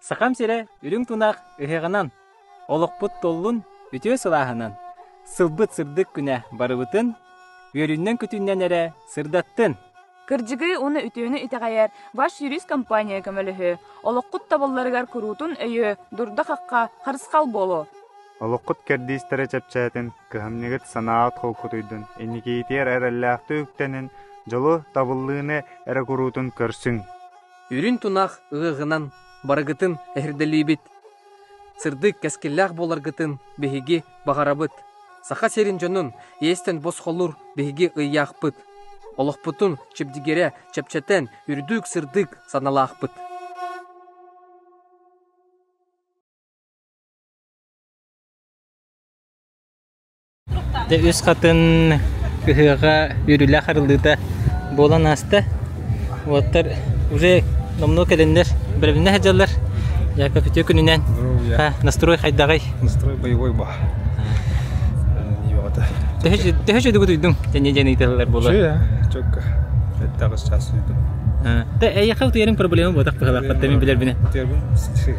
Сақам сере үрің тунақ үхеғанан, олықпыт толлун үтіе сылағынан, сылбыт сырдық күнә барыбытын, өріннен күтіннен әрі сырдаттын. Кырджыгы уны үтіені үтіғайар баш юрист компания көмөлігі, олыққыт табылларығар күрутун өйі дұрда қаққа қарысқал болу. Олыққыт кәрдейістері чәпчәтін, көхімнегіт санаат қолқытуйдың, әнекейтер әрәлләқті үктенін, жолы табыллығыны әрі күрутун көрсің. Үрін тунақ ұғығынан барығытын әхірділейбіт. Сырдық кәскелләқ боларғытын бігігі бағарабыт. Сақа серін жонын естен бос қолыр бігігі ұяқпыт. Олықпытын чепдігере чәпчәтен үрдік сырдық саналақпыт. Үз қатын үхіға үрілі қарылыда болан асты. Оттар уже номно кәлендер біріміне әжалар. Яков үте күнінен. Настрой қайдағай. Настрой боевой ба. Төхі жөдігі дүйдің және италар болар. Чөк. Әттағыз час үйдің. Әйяқа ұтыярың проблема бодақ бұғалар қаттамын білер біні. Үтербін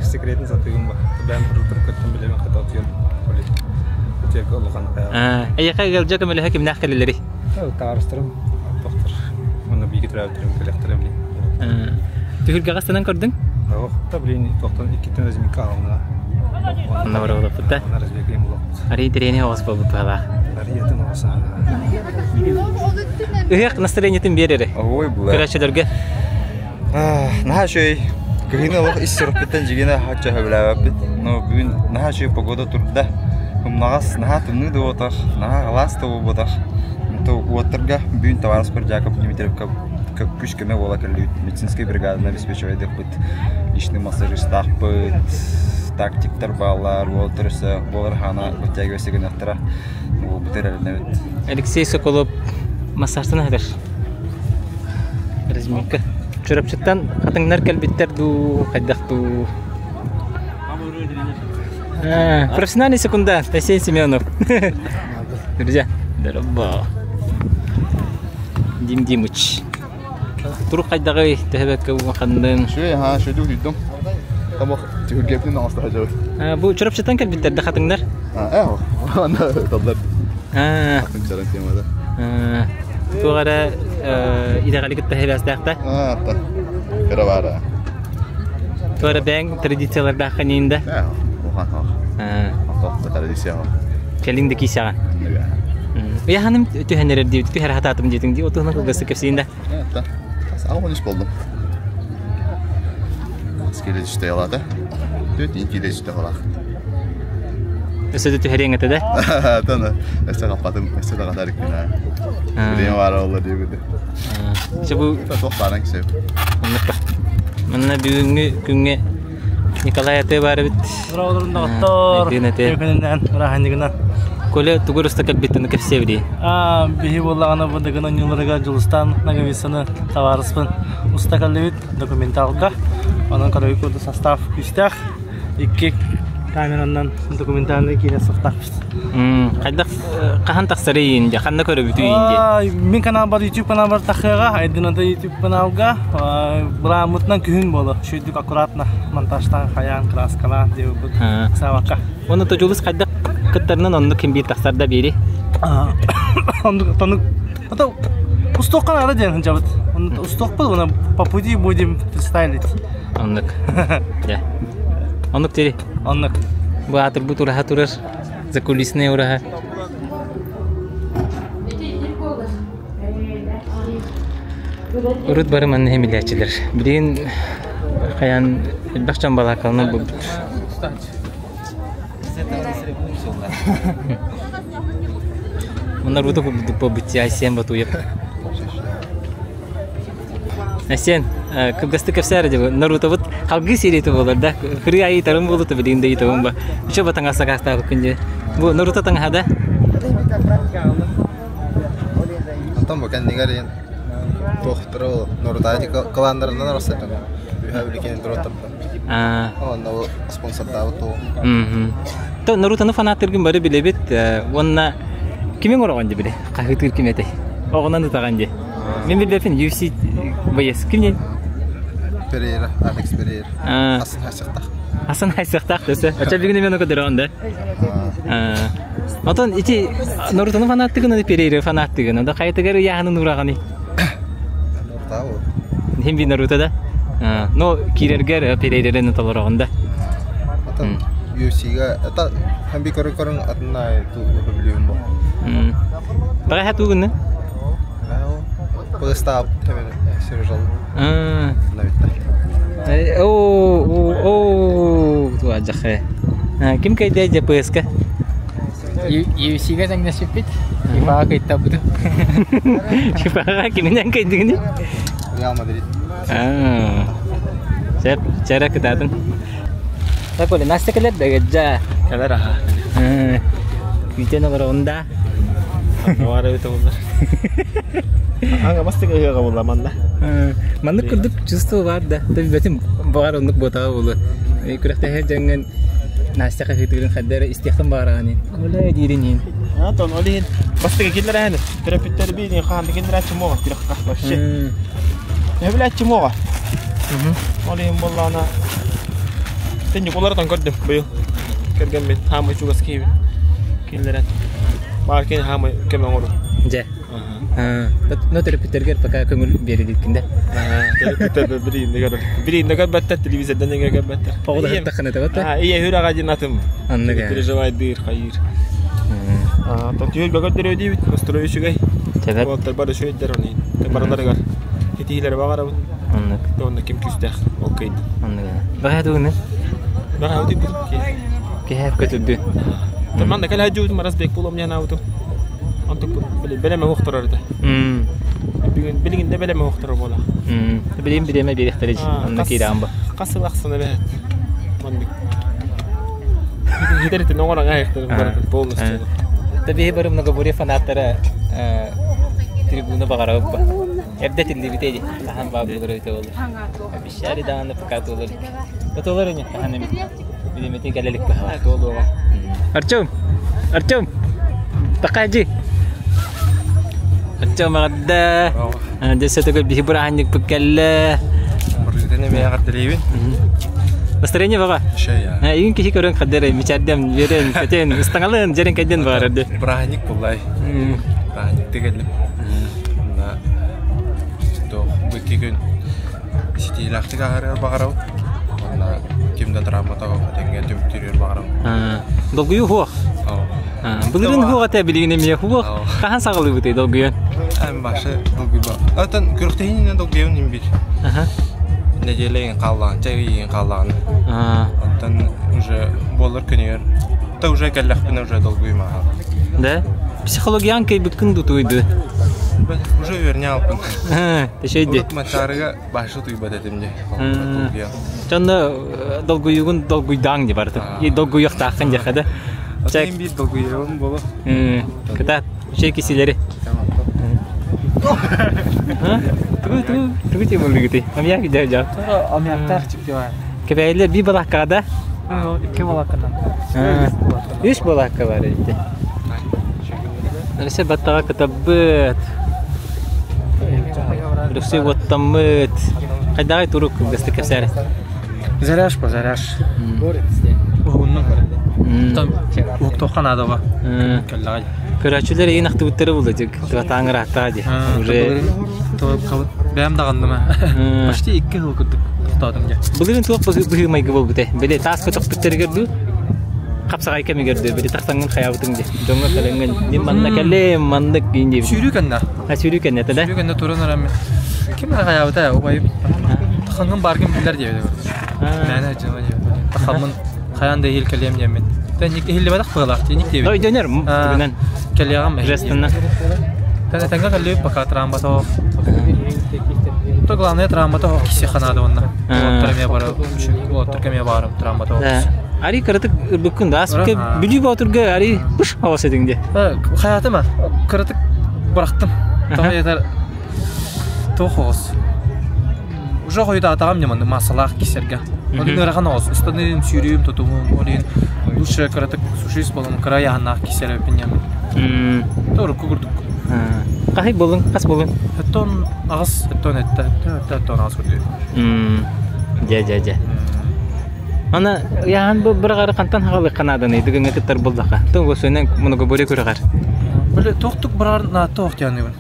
секретін сатығым ба. Бән тұрдым көттім білемін қата ұтыярым. Үтергі ұлған қаяға. Әйяқа ғалжа көмілі әкім нақ кәлелері. Тағарыстырым. Тоқтыр. Оны бейгі тұрау түрім кәлектірі білейін. Түхілге қастанан көрдің? Оқта білейін. Тоқтан екеттен өзімекі ағымына. Онна бара олап бұтта? Онна разбекейім бұлақ. Арей дірені оғыз бол бұт бұғала. Арей етін оғыса. Үхек настроениетін берері? Ой, бұла. Көрәшілерге? Наға шөй. Күйіні олық іссіріп біттен жегені хатша хөбіләуәп біт. Но бүгін наға шөй погода тұрда. Нағас наға түмні де отақ. Наға ғалас да ол отақ. Отырға бүгін товарыс бір Яков Дмитриев күш көме ола кәлі медицинский бригадына обеспечивайдық бұд. Ишні массажистақ бұд. Тактиктар балар, ол тұрысы, болар хана өттәгі өсеген ақтыра. Ол бұтыр әліне өт. Алексей Соколов массажтан әдір. Разминка. Чөрапчыттан қатыңнар кәлбеттер ду, қайдақ ду. Профессиональный секундант, Асен Семенов. Друзья, здорово. Дим Димыч. Тұруқ қайдағы тәхебәкке ұғандың. Шөйді үйдім. Тамақ түйіргепнен аңысты қажауы. Бұл чөрапчыттан кәлбеттерді қатыңдар? Ана талдар. Ақтың жаран темада. Туғара идеғалығыт тәхебәстәқті? Атта. Кірі бары. Туғара бәң традицияларда қанейінде? Оған ақ. Ақтоқты традиция ақ. Кәліңді кейсіған? Ұя ханым түйәнерер дейді, түйәр хататым дейдің дей, отығына қылғысы көпсейінде? Атта. Ағын іш болдым. Скелет іште алады. Төтін кейде іште қалақ. Өсөді түйәрен әтеді? Таны. Өсі қапатым, өсі дағатар екпен. Білем бары олар дейгіді. Тоқтаран кісеп. Мұнына бүгінгі күнге Николай әті бары біт. Бұраудырында ғаттар, өкінінен, рахандығынан. Көлі тұғыр ұста кәлбеттіні көпсеп дей? Бейі болағына бұдығына нелерге Жылыстан нағавесіні таварыспын. Ұста кәлбет документалға. Onun kadar yukarıda sastaf küstah, iki kamerandan dokumentalini kine sastafız. Kaydak kahan taksariyin, jakanna köre bütüyünce. Min kanal var, YouTube kanal var takıga, aydın da YouTube kanalga, beramutnan kühün bolu. Şuyduk akuratna montajdan kayan kraskala diye bu savaka. Onu da julus kaydak kıtlarının onu kim bir taksarda biri. Onu tanık, hatta ustok kanalı diyen cevap. Onu ustok bul, ona papuji budem freestyle. Onluk. Ya. Onluk deri. Onluk. Bu atır bu turaha turar. Zakulisine uraha. Urut barım anne hemiliyatçılar. Birin kayan bakcan balakalına bu. Onlar butuh bu bitti Asien batu yap. Asien, kıbgastı kapsar diyor. Naruto but halgi seri tu bolar dah. Kriai tarım bolu tu bilin itu umba. Coba tengah sakasta bukannya. Bu Naruto tengah ada? Antam bukan negarin. Tohtro Naruto aja kalandarnya narasa tu. Biar bikin Naruto. Oh, nawa sponsor tahu tu. Tu Naruto nu fanatik gimana bilebet. Wanna kimin orang anje bile? Kahit kimete. Oh, orang tu tak anje. Min bilbefin UFC bayas kimnya. Pereira, Alex Pereira. Hasan Haysaqtaq. Hasan Haysaqtaq десе. Ача бигине мен окудыр онда. Отон ити Нарутону фанаттыгын Перейра фанаттыгын. Да кайтыгар яханын ураганы. Тау. Хем би Нарутода. Но кирергер Перейраны толорогонда. Атан UFC-га ата һәм би көрөн атнай ту билем бу. Бага хатугын. Просто темен Сержал. Ту ажахе. Ким кайда жапыска? UFC-га таңнашып бит. FIFA кайта буду. FIFA кимнен кайдыгыны? Реал Мадрид. Сеп, чара кытатын. Так боле, насте келер дагажа. Келер аха. Күйтен огоронда. Авара өтө булдар. Аңа мастык ыга буламанда. Маны курдук чувство бар да. Таби бетим бар ондук бота болу. Күрәктә һәр җәнгән насте кайтыгын хәддәре истихтам бараны. Олай диринин. Тон олин. Мастык килер әне. Терапевттер бидин ханды килер ачмога тирәккә башы. Ne bileyim ачмога. Олин боллана. Тенҗи колардан көрдем бу. Кергән мен һәм чугас киеп. Килер. Бар кен һәм кемен ору. Же. Но терапевттергә пока көңүл бериликкендә. Терапевттер билин дигәр бәттә телевизордан дигәр бәттә. Погода хәтта хәнәтә бәттә. Ия хүрәгә җинатым. Аннага. Переживай дир хайыр. Тантиөл бәгәдер өди бит, настроющигай. Сәбәп. Вот бар шуй дәрәни. Табарнарга. Хитиләр багарабыз. Аннак. Онда ким күстәх. Окей. Аннага. Бага дуны. Бага үди бу. Кеһәп көтүдү. Таман да кала җуд маразбек булам яна ауту. Антык белеме хохтырарды. Билгиндә белеме хохтыры була. Билем билеме берехтереж. Аннак ирамба. Касылаксына бе. Мондик. Хидерите ногора гайхтыр бар полностью. Таби барым наговоре фанаттара трибуна багарап. Эрдәт инде битеди. Тахан бабылар өтә булды. Бишәри дааны факат булды. Тотолар не тахан билемете галелик ба. Толо. Артем. Артем. Тақаҗи. Артем гадда. Дәсәтәгә бихибраһанник бикәллә. Мөрҗидәне бәягәр телевин. Настроение бага. Шая. Иң кихи көрөн хаддары мичардем берен фетен устаңалын жерен кайдан барады. Браһаник булай. Браһаник тегелеп. На то бекигөн ситилахтыга харар багарау. На кимдә драма тагы тәнгә төптүрер багарау. Долгую хуак. Булырын хуак та билгене ме хуак. Кахан сагылы бите долгуян. Ам башы долгуй ба. Атан күрәктәйнен долгуян нимбит. Неделен калган, чайын калган. Антан уже болар көнер. Та уже каллахпына уже долгуйма. Да? Психологиян кай бикин дутуйду. Уже вернялпын. Тешейди. Матарга башы туйба дедимде. Чанда долгуйгун долгуйдан ди барды. И долгуйык такын жакада. Чак бит долгуйгун боло. Ката шей кисилери. Тугути болгити. Амяк жа. Амяктар чипчуа. Кебейлер би балаккада. Ике балаккадан. 3 балакка бар иде. Нәрсә баттага китабыт. Рөхсә ваттамыт. Кайдагы турук гысты кесәр. Заряж по заряж. Угуннан. Там уктохан адага. Келлай. Көрәчүләр иң ахты үттере булды дик. Таңгыра тады. Уже бәм дагандыма. Почти 2 жыл көттүк. Тотадым я. Бүгүн тук бүгүн майгы болду те. Беле таска токтуттергерди. Капсагай кемегерди. Беле тактанган хаябытыңды. Жоңга келенген ним манна келем мандык инде. Сүйрүкәннәр. Сүйрүкәннәр тада. Сүйрүкәннәр турынарам. Ким хаябыта убай. Таханган барган билер дип. Мәне җылы дип. Тахамын хаянда ел келем димен. Тәник һилле бадак булак. Тәник дип. Ой дөнер бүгүннән. Келягам. Жестыннан. Тәнгә келеп пока трамбато. То главное трамбато кисе ханада онна. Трамбия бара. Вот трамбия бара трамбато. Ари кырытык бүкүн да аспке бүҗү батырга ари буш хавас эдиңде. Хаятыма кырытык барактым. Таңя тохос. Уже койда атагам неман масалах кисерге. Олин рахан оз. Станым сүйрүм тотумум. Олин лучше кырытык сушис болом края ханах кисереп пенем. Тор кугурдук. Кахи болун, кас болун. Тон агыс, тон этте, тон агыс күрдү. Ja. Ana yahan bu bir qarı qantan haqalı qanadını digenge kitar buldaqa. Toğu sönen munugo böre körəqar. Böyle toqtuq birar na toq yani bu.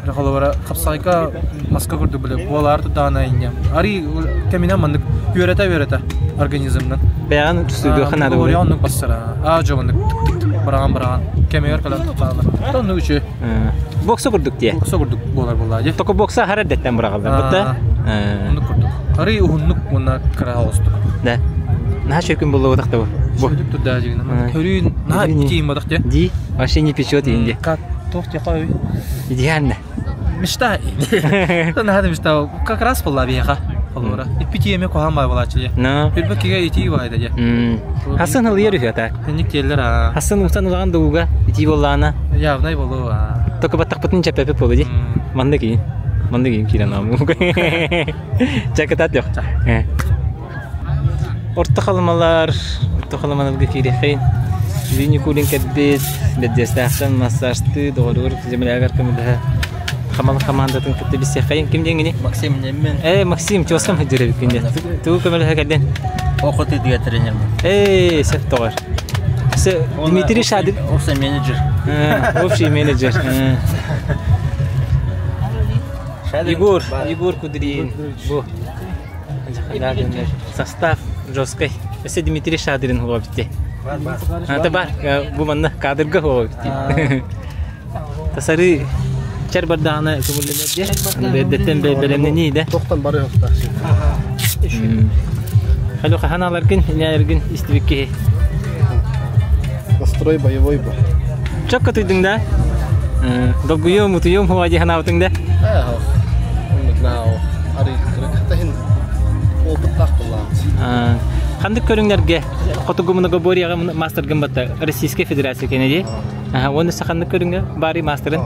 Raqala bara qapsayqa maska kurdu böyle bolar da dana inga. Ari kemina mandık yörete organizmdan. Bəyan tüsüdü qanadı. Oraya onu basara. Jomandık bırağan kemer kalan tutala. Tonu üçü. Boksa kurduk diye. Boksa kurduk bolar ya. Toku boksa haradetten bıraqaldı. Butta. Onu kurduk. Ari uhunnuk ona kara oldu. Da. Naha şökün buldu odaqta bu. Bu. Şöyle dur da jigin. Körün naha kiyim odaq ya. Di, вообще не печёт инде. Как тоқ яқой. Идеально. Мечта. Наха мечта. Как раз была бияха. Олора. Ипити еме кохан балачы. No. Билбекеге ити байды я. Hasan hal yeri yata. Ник келдер а. Hasan utan ulan doğuga iti bollana. Явнай болу а. Toku batak patin çapepе полуди. Manda ki kiran namu. Çakatat yok. Orta kalmalar gıkirihin. Dini kulin kadbet, bedestahsan masajtı, doğru zemle agar kamilha. Kamandatın kitabı sefayın kim dengini? Максим Немин. Максим, çosam hıcırı bikince. Tu kamilha kadden. Оқыты диye тренерім. Sef doğar. Дмитрий Шадыр. Общий менеджер. Общий менеджер. Егор Кудрин. Bu. Состав жесткий. Ese Дмитрий Шадыр'ın huwa bitti. Tabar bu manna kadırga huwa bitti. Tasarı çer bardağına kumullemediye. Beddetten belemne neydi? Toqtan bari yok da. Halo kahanalarken inergin istibikki. Настрой боевой был. Çok kötüydün de. Dolguyum, mutuyum huwa jihanavtın da. Он знал. Ари крахтахин. Опыттак булам. Қандық көріңдерге Қотугумыны Бориyaga мастер гымбатта Российская Федерация кенеди. Оны сақандық көріңдер бари мастерын.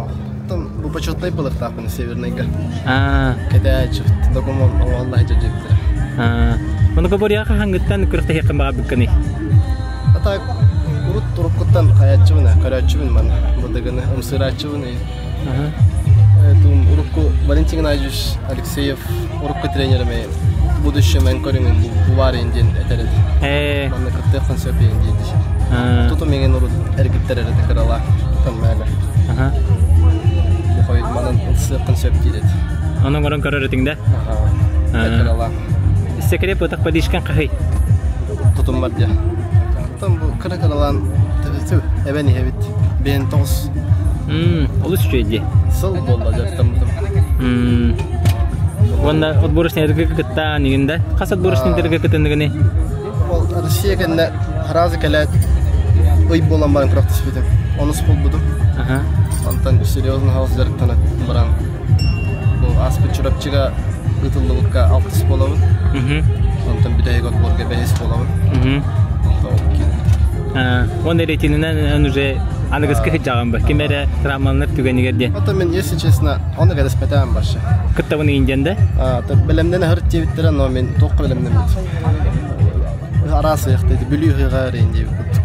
Там bu почетный был так на северныйга. Когда чуфт документ Аллах жажыптыр. Оны Бориyaga хангыттан күрәктә якын бага биккени. Ата урут туруккуттан каячыбына, карачыбын мен. Бодагыны умсырачыбыны. Тум урукку Валентин Геннадьевич Алексеев урукку тренерами. Будущее мен көрүнгөн бувар индин этерет. Мана кытты концепт индин. Туту менен урут эргиттер этерала. Там мага. Койд манан концепт дилет. Анын көрөн көрөрөтүңдө. Этерала. Секрет потак подишкан кахай. Тутум бар я. Там бу каракалан тетү эбени хебит. Бен тос. Олус чөйди. Сыл болду жактам. Ванда отборочный эргекетта нигинде. Кас отборочный эргекетендигини? Ол Россия кенде разы келет. Ой болан барын практис битим. Оны спол будум. Антан серьезно хаусдер танат баран. Бу аспы чурапчыга ытылдылыкка 6 болобун. Антан бидайга отборга 5 болобун. Он рейтининен уже анагыскы хыджаган ба. Кемере травмаланып түгенигерде. Ата мен, если честно, оны гадас петам башы. Кыттабыны инденде? Белемден хырт жебиттерен, но мен тоқ белемден бит. Арасы яқтайды, бүлүй хыйга рейндей бит.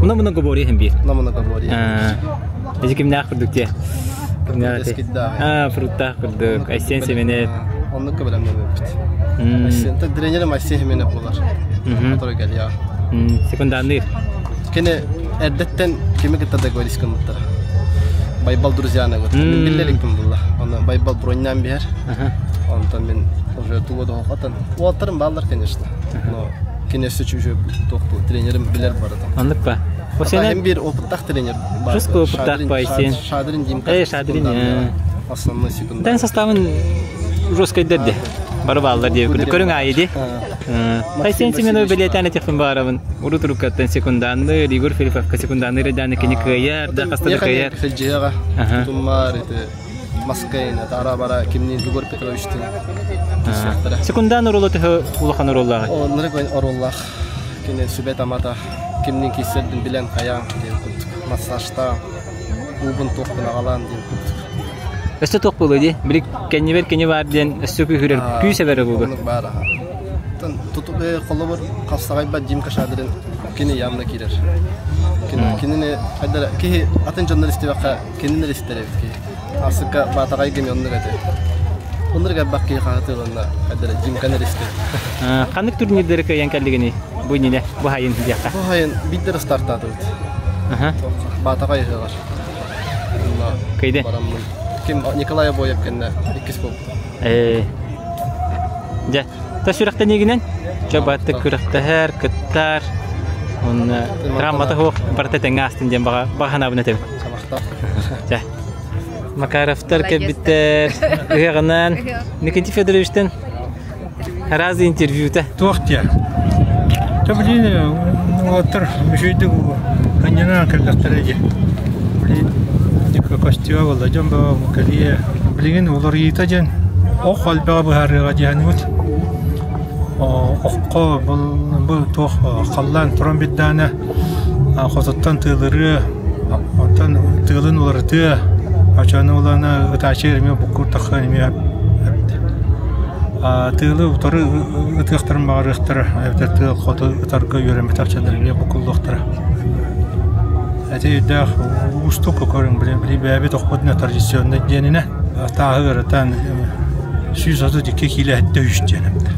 Мұны говори хем бир. Мұны говори. Ezi kimne akırdık diye? Frutta akırdık. Aysen semene. Onu kabullenmem bit. Aysen tak direnelim aysen semene bular. Motor geliyor. Sekundandır. Kene erdetten kimi kita da golis kanıtlar. Baybal друзьяны вот. Мен биллеликпин булла. Аны байбал броньнан бер. Онтан мен уже туго да хатан. Уатырым балдар, конечно. Но кенесі уже тоқту тренерім билер барды. Anlık ba. O senin bir опыттақ тренер бар. Жестко опыттақ ба Aysen. Шадырин Димка. Шадырин. Основной секунда. Тен составын жестко дерди. Бары балдар диye көрүң айди. Aysen семен билетаны техин барабын. Урут рукаттан секунданды, Игорь Филипповка секунданды реданы кени кыяр, да кастады кыяр. Филжига. Тумар это Маскайн, это арабара кимнин Игорь Петровичтин. Секундан ролоты улахан роллага. О, ныргын ороллах. Кени Сүбет Амата кимнин кисердин билен каян деп куттук. Массажта убун токтун агалан деп куттук. Өстө ток болду, бирик кени бар ден өстө күрөр күй себери болду. Бар. Тан тутуп колобор капсагай ба Димка Шадырин кени ямна кирер. Кени айдара ки атын журналисти бака кени ристерев ки. Асыка батагай гем оннугате. Onları bakki xatırlarına kadar Jimkana riski. Kanık turnirleri kayyan kalligini bu nile bu hayın diyaka. Bu hayın bir de start atıldı. Bataka yaşalar. Kaydı. Kim Nikolay boyap kendine ikisi bu. Ja, taşırakta neginen? Coba tekürakta her ketar. On ramata ho parte tengastin jam bahana benetem. Ja. Makaraftar kebiter geranan nikinti federation harazi interviewta. Toxtya. Tabii otur şeyde hanyana kalaktarıcı. Kostiyo valla jamba mukaliye bilgin olur yitacan o qalbaga bu harga jahanut o bu toh qallan trombitdana xotottan tığları ondan tığın olurdu açanı olana taşırmı bu kurtaxanımı tığlı toru ıtıqtırım bağırıqtır evde tığ xotu ıtarga yöremi taçadırmı bu kulluqtır Ati dah ustuk koran beli beli toxpatna tradisyonda genine tahıratan süzatı dikkiyle hatta üstjenimde.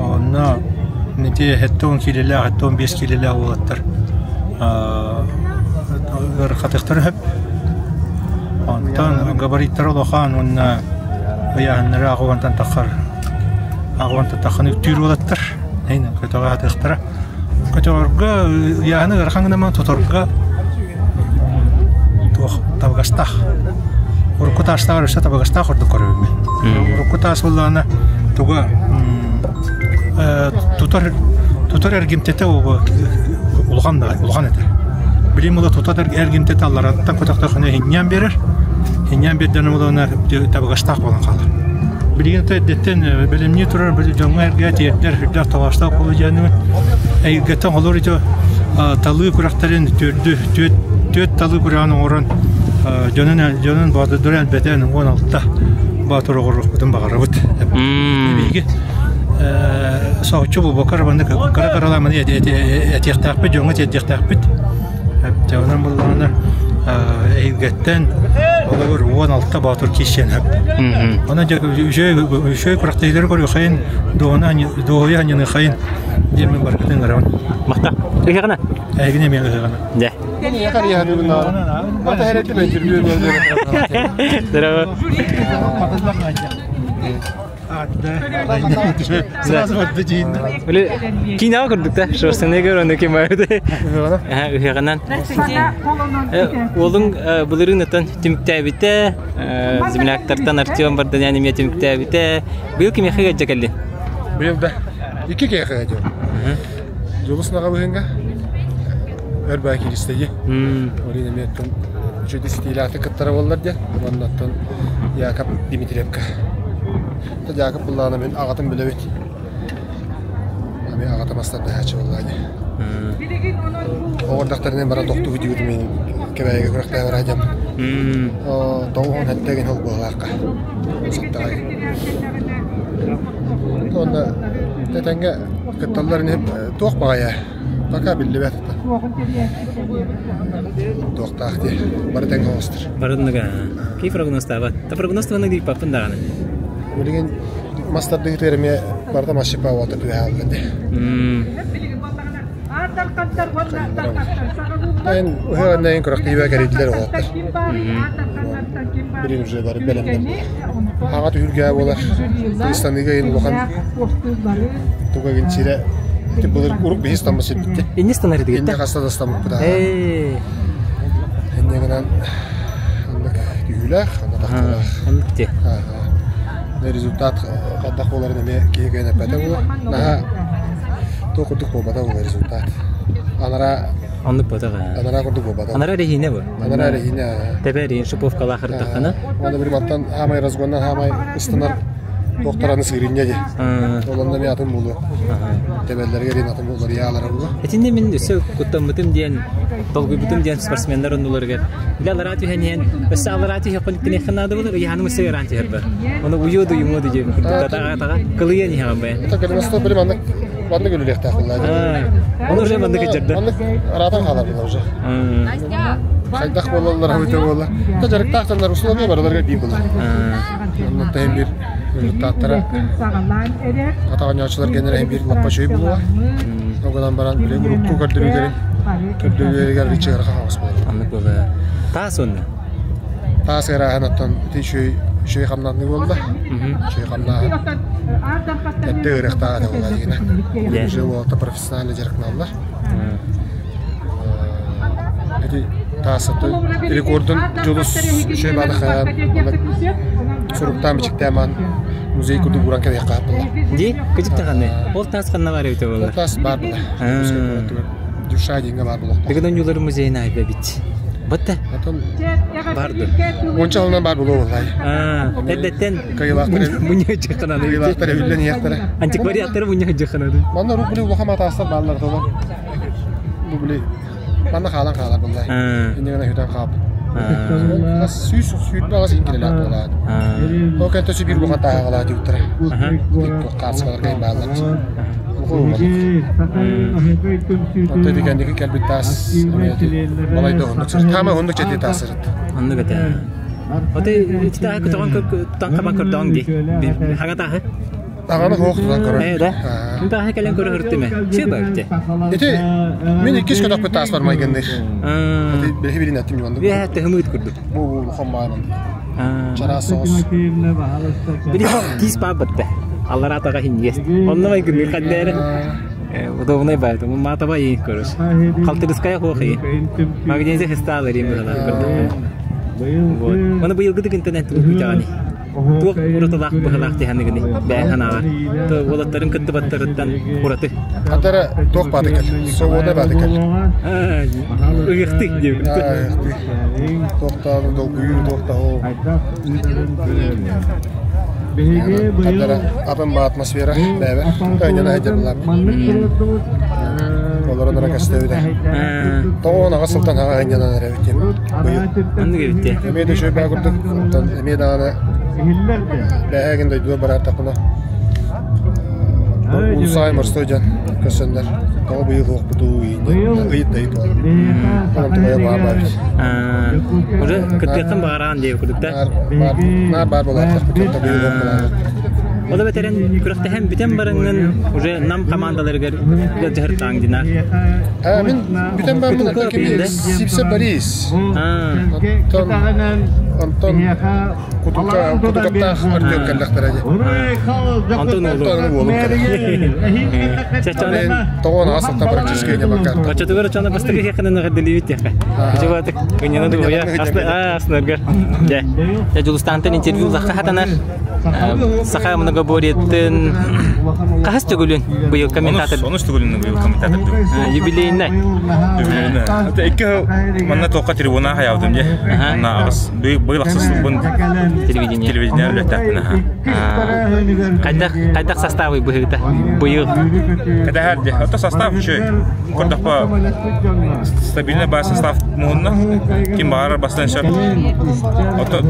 Ona niti hatta 10 kilolar hatta 15 kilolar olatır. Xatıqtır hep. Ondan gabaritler olağan ona bayan rağwantan taxar. Ağwantan taxını tür olatır. Neyne katağa xatıqtır. Kategorga yani rakangna man totorga tuh tabagastah urukutas tar sa tabagastah ordo korbe urukutas wallana tuga tutor ergimtete ulgan eder bilim ola tutor ergimtete allarattan kotakta hinyan berer hinyan bedden olana tabagastah bolan kalır bilgin detten bilimni turar bir jonga ergat yerler hüdda tavasta olacağını gatan olur ito talı kurakların dört talı kuran oran canın bazı duran beden 16'da batır oğurluk bütün bakarabut bilgi sağçı bu bakar bende kara karalamını etiyaktakbet jonga etiyaktakbet cevnan bulana Eğgetten olur 16'da batır kişen hep. Ona şey kurakteler koruyor kayın doğuya hangi kayın diyelim barkatın garavan. Makta. Peki kana? Eğgine mi kana? De. Ne yakar ya bunlar? Mata hereti ben türlü böyle. Bravo. Sırası vardı cihinde. Öyle kina kurduk da şurasına göre onu kim vardı? Hıhıkanan. Oğlun bunların natan tümükte zimlaktartan Artyom vardı yani mi tümükte bite. Bil kim yakaya geldi? Bil de. İki kere yakaya geldi. Jolusuna kabulünga. Erbaki listeyi. Orada mi ettim. Çünkü istilatı kıtlara olurlar diye. Ondan Yakap Dimitriyevka. Jakab bullana ben ağatım bile bit. Abi ağatım asla da haçı vallahi. Oradaklarından bana doktu video benim kebaya kurakta varacağım. O doğun hatta gen hol bolaka. Sattay. Onda tetenge kıtalların hep toq bagaya. Baka billi bet. Dokta diye. Bardan hostır. Bardan ga. Ki prognosta var. Ta prognosta vanag di papandana. Mungkin master di termnya pertama siapa waktu itu halnya. Dan orang yang korektif kerjanya waktu. Birim juga dari belamnya. Hangat juga bola. İstanbul'da yine bakan. Tuga gincire. Itu boleh uruk bis tambah sedikit. Ini setengah itu kita. Ini kasta tambah pada. Ini kan anak diulah, anak taklah. Anak Результат kadar kollarına me kiyene pete bu. Nah, tokuduk bu bada bu rezultat. Anlık bada. Anara kurduk bu bada. Anara rehine bu. Anara rehine. Teberin şupov kalahır takana. Onda bir mattan hamay razgondan hamay istinar doktoranı sığırınca ki. Olanda mi atım bulu. Tebelleri gerin atım bulu yağlara bulu. Etinde min söv kutamıtım diyen dolgubutum diyen sportsmenler ondularga. Bilalar atı haniyen besalar atı yapalıktın yakınlarda bulur. Yahanımı sever antı herber. Onu uyuyordu yumuyordu diye. Tata kılıya ni hamay. Ata kelimesi böyle bandı gülülek takıllar. Onu oraya bandı geçirdi. Bandı aratan kalır bunlar oraya. Хайдах болалар, хөтө болалар. Тажарык тақтандар усуларга бараларга бий болар. Онда тайм бир таттара. Атаганчылар генерал бир лаппачой болуа. Огадан баран биле группу көрдүрүгөрүн. Көрдүрүгөргө ричер хавас болот. Аннык боло. Тасонна. Тасера ханаттан тишөй шөй хамнаны болду. Шөй хамна. Тәттөрөктә да була дигән. Шөй болта профессиональ жарыкналар. Эти тасыты рекордын жолус шөй бадыхан. Суруктан бичиктәман музей куду буран кебек капылар. Ди, кичиктә ганы. Ол тасканна бар өтө болар. Тас бар була. Душа дигән бар була. Бегән юллар музейна айда бит. Батта. Барды. Мончалына бар була булай. Эддеттен кайылактыр. Буня жаканады. Кайылактыр үллен яктыр. Антиквариаттар буня жаканады. Мана рубль улаха атастар барлар тола. Рубль. Мана халан халар булай. Индигән хөтән кап. Сүз багас ингеләр була. Окей, төсү бир буга тагыла диптер. Каскалар кай балар. Онда дигәндәге кәлбит тас. Балай да онда чыр. Тама онда чәти тасыр. Онда гата. Оте итә көтөгән танкама көрдәң ди. Хагата. Таганы хоктан көрә. Да. Онда хәкәлән көрәһертеме? Чебәкте. Ите мен икеш көтөк тас бар майгәндер. Бер хибилин әттем юнда. Я тәһмит күрдү. Бу хомман. Чарасос. Бер тис бабатта. Аллар атага хингес. Оннамай күн каддер. Удобный байт. Мы матова и короче. Халтырская хохи. Магнезия хесталер им было. Вот. Мана быйыл гыдык интернет утагани. Тук уруталак бахалакты ханыгыны. Бәханага. То волаттарын кыттыбаттарыттан ураты. Атара ток бадыкал. Совода бадыкал. Уйыктык деп. Токтаны долгую токтау. Кадара апын ба атмосфера бәбе. Тайнана хәҗәбләр. Олар да кастыйда. Тоона гасылтан хәҗәнана рәвитем. Аны гәвитте. Меде шөй багырдык. Меде аны бәһәгендә дуа барата кына. Улсаймер студент көсәндәр. Тау быел оқыту инде. Ыйт. Там туя баба. Уже кытыкын баран дип күрдүктә. Бар булар. Ода бетерен күрәктә һәм бүтән барыңнан уже нам командаларга җәһәр таңдина. Мин бүтән барымны кем Сипсе Борис. Антон Кутукапта Артем Каллахтараҗа. Антон улы. Тоон асылта практически не бакар. Бачатыгыр чана бастыгы якынына гадилибит яка. Җаватык гынына дуя. Аснарга. Я Жулстантан интервью захатанар. Саха много бореттен. Кахас түгүлүн быйыл комментатор. Сонуш түгүлүн быйыл комментатор. Юбилейный. Ата эки манна тока трибуна хаявдым же. На агыс быйыл аксызбын телевидение өлөтөпүн. Кайдак составы быйылда. Быйыл. Када харде. Ата состав чөй. Кордакпа стабильный бар состав мунна. Ким бар бастан шарт. Ата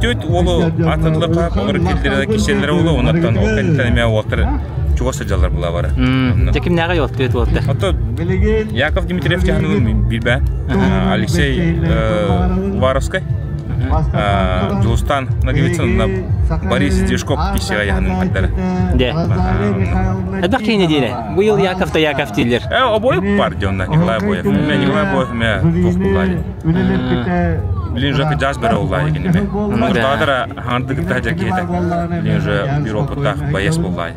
төт олу атырлык олар келдерде кишелер болу. Онаттан ол кантемия отыр. Чугасы жалар була бара. Жаким нага жол төт болду. Ата Яков Дмитриев жаһанын билбе. Алексей Уваровский. Жулстан нагивицын на Борис Дежков кишега яһанын каттары. Де. Эдбак кейне деле. Быйыл Яков дилер. Обоев бар жонна Николай Боев. Мен Николай Боев ме тох булай. Билин жак жазбера булай кенеме. Мурдадыра хандыгыта жакеде. Билин жа бир опытта баяс булай.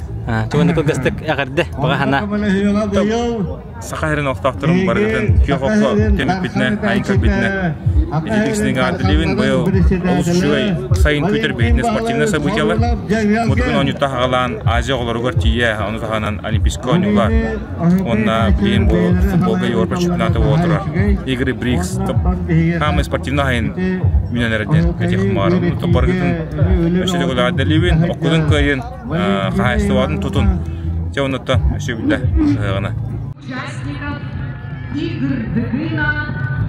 Туган кылгыстык агырды багана. Сахарин офтактырым баргытын күйөккө темик битне, айкы битне. Единственный артелевин был олушуй сайын көтөр битне спортивный событиялар. Мутун онюта хагалан Азия олоргор тие, аны таханан олимпийский ойнулар. Онна билин бу футболга Европа чемпионаты отурар. Игры БРИКС. Хамы спортивный хайын минонерден этих марын. То баргытын өшөдөгө артелевин окудун кайын хайстывадын тутун. Те онутта өшөбүлдө гана. Участников игр Дыгына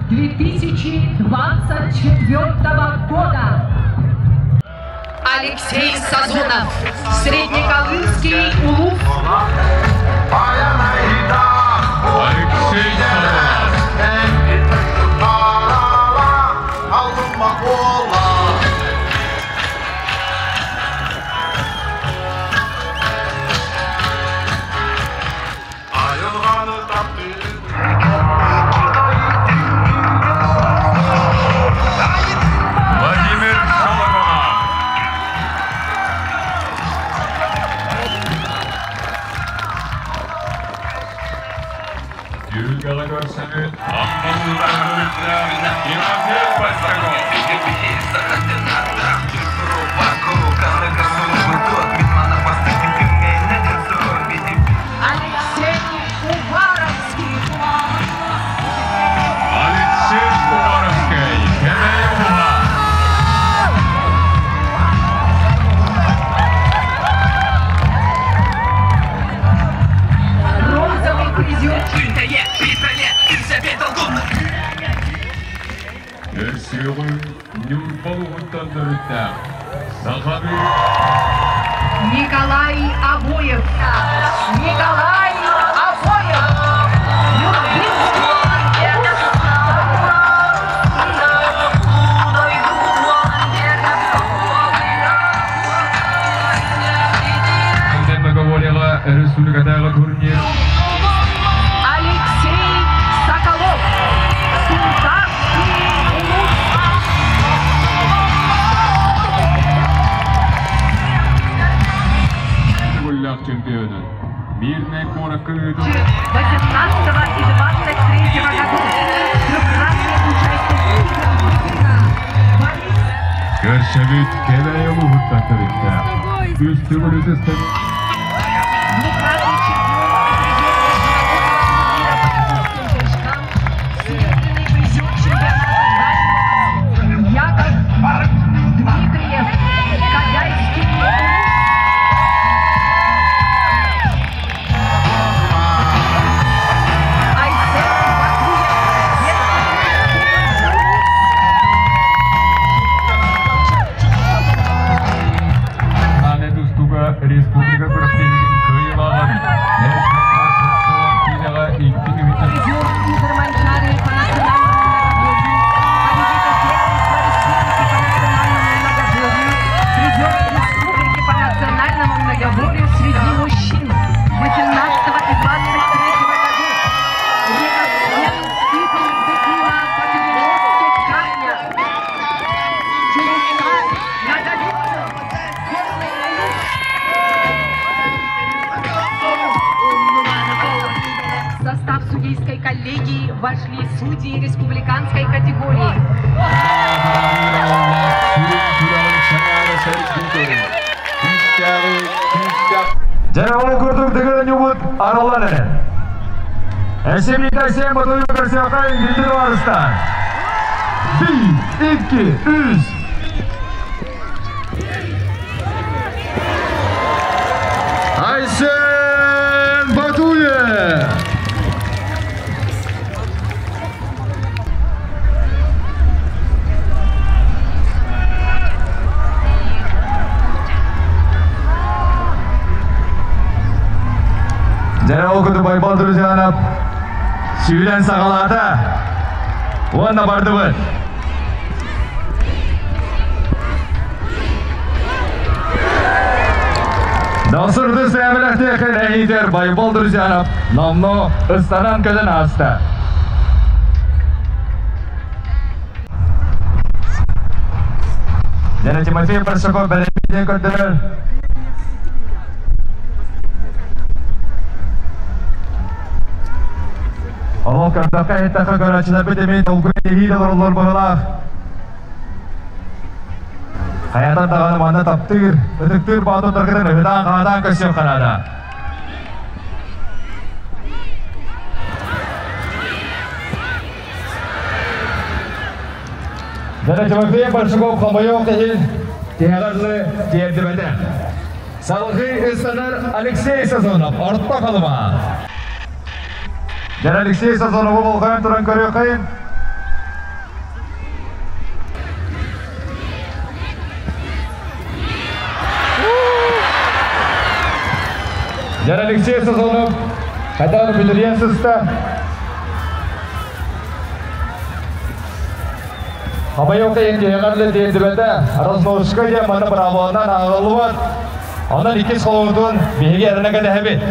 2024 года. Алексей Сазонов, Среднеколымский Улуф. Алексей Сазонов. Юргала көрсөмүт, аммалууда Имазет Пастаков. Алексей Уваровский. Алексей Уваровский. Кемеюга. Бронзовый призер. Пистолет, Елизавета Долгунна. Көрсөгүн Нюрболугуттан дөрүттә. Сахаби. Николай Обоев. Николай Обоев. Республикадагы турнир. Алексей Соколов. Султанский улус. Гуллах чемпионы. Мирная коровка. 18 и 23 годов. Трехкратный участник. Көрсөмүт Кемеюгуттан дөрүттә. Үстүгүлүзүстен. Двукратный серебряный призер чемпионата Яков Дмитриев, Кадайский. Айсен Бакуев. Аны дустуга республика көрсөтүлгөн кыйлаган. Призер Игорь Манчарин по национальному многоборью. Победитель республики по национальному многоборью среди мужчин 18 и 23 годов. Рекордсмен титул Декила по переноске камня. Чулуска Наговицын. В состав судейской коллегии вошли судьи республиканской категории. Жанабал көрдік деген үміт аралады. Әсемейді әсем бұтылы көрсеуқа елдері барыстан. 1, 2, 3. Айсен Батуев. Жана окуду байбалдыры жанап, сүйілен сағалады. Оғанда барды бұд. Дауысырды сәмілікті екен әйдер байбалдыры жанап, намны ұстанан көзін асты. Жана Тимофей Паршаков бәлемеден көрдірір. Ол кардаққа еттаққа көрәчілер бітемейді ұлғын егейді ұрылыр бұғылақ. Хаятан тағаны манда таптыр, үтіктір бағды тұрғырын үгідан қағадан көсеп қанады. Жана Тимофей Паршаков қамайоқ дейін теғарлы дерді бәді. Салғи ұстанар Алексей Сазонов, ұртта қалыма. Жана Алексей Сазонову болғайын тұран көрі қайын. Жана Алексей Сазонов қайдағыны білдірген сұсты. Қамайоқы енді еғарлы дейді бәді. Арасыношқа де маны бір абуаннан ағылы бар. Ондан 2 қолуырдың бейге әріне кәді әбет.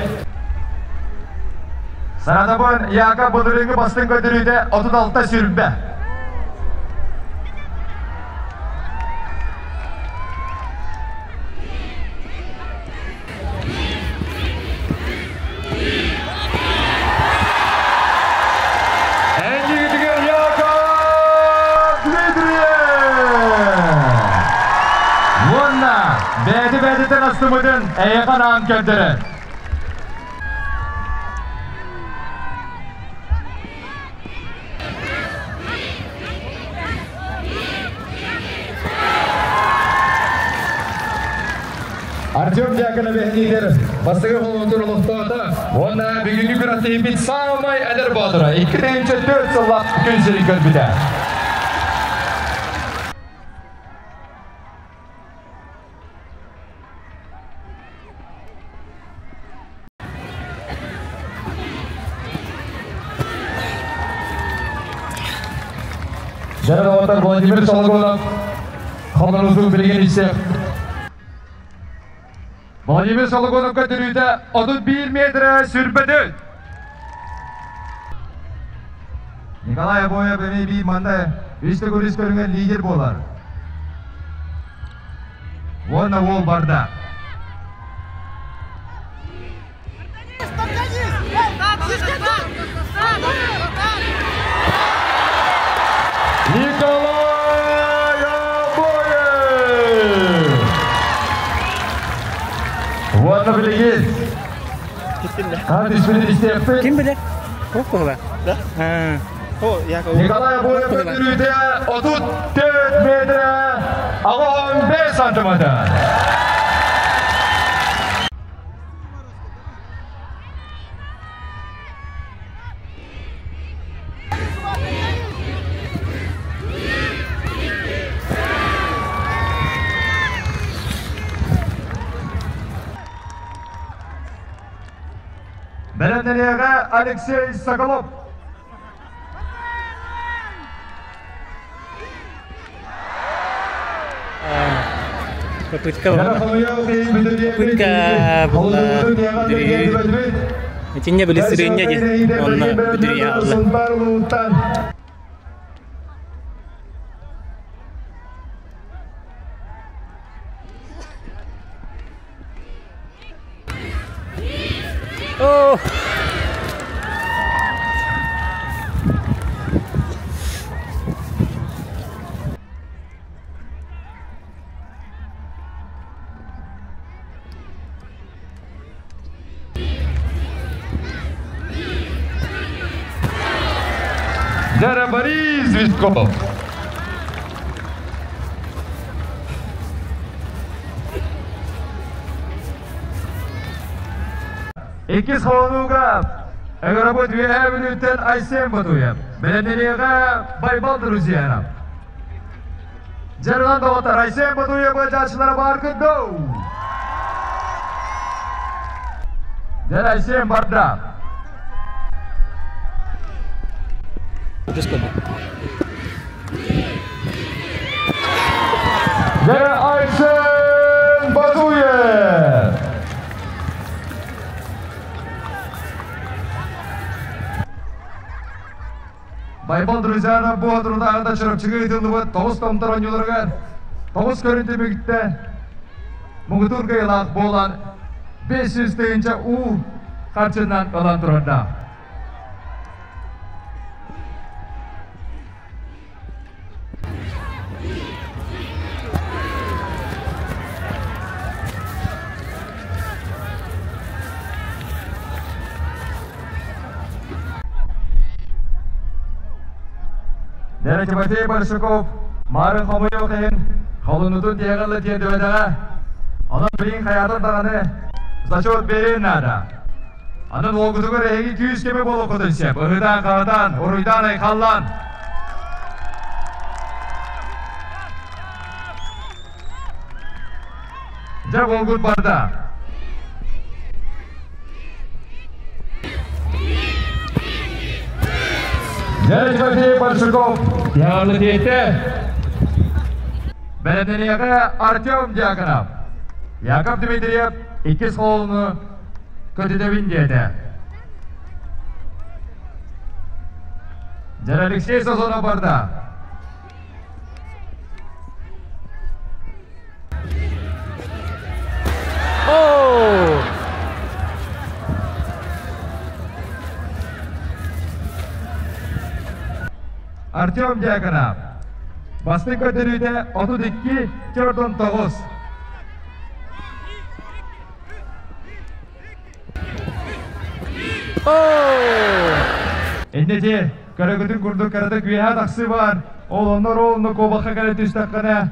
Санатабын яқа бұдырыңы бастың көдірүйді 36-та сүрінбе. бастымыдын әйеған ан көндірі. Артем Дьяконов әйнейдер бастығы қолуытыр ұлықтауыда, оны бүгінгі күратты ембет сағылмай әдір батыры. 2-4 сыллақ күн сері көрбіді. Жарады отар Владимир Шалгонов, қалданызың білген есе. Владимир Шалгоновқа дүрүйді 31 метрі сүрбеді. Николай Боя бәмей бей маңдай үшті көріс көрінген лидер болар. Оны ол барда. Ванна білеген. Артис білен істепті. Кім білек? Қоқ ба? Николай Боя бөндірүйді 34 метрі, ағы 15 сантиметр. Бәрәндерияға Алексей Соколов. Попытка была эти не были средние, он бедреял. Oh! Дара Борис Витков. İkiz xonuga Agrabot ve Evinütten Aysen Batuyev. Belediyeye Baybaldır Uziyanam. Cerran Doğatar Aysen Batuyev'e caçlara barkındo. Der Aysen Barda. Der Aysen Batuyev. Байбал друзьяна bu adırda ağda çırıp çıkıydı bu toğuz tomtar oynuyorlar. Toğuz körüntü büyükte Muğuturgayla bolan 500 deyince U karşından kalan duranda. Derek Batey Barshakov, Maren Khomoyokhin, Kholunutun Tiyagallı Tiyadövedaga, onun birin hayatın dağını Zachot Berenada. Onun olguduğu rehegi 200 kemi bol okudun şep, ıhıdan kağıdan, uruydan aykallan. Cep olgut barda. Derek Batey Barshakov, Tiyagallı Tiyadövedaga. Belediyeye Artyom Dyakonov. Yakov Dmitriev ikiz kolunu kötüdevin diyede. Der Alexey Sazonov barda. Oh! Artyom Dyakonov. Bastık ödülüde 32-4-9. Эннете карагытын курдук карада күйеha таксы бар. Ол оннор олны кобакка кале түстаккана.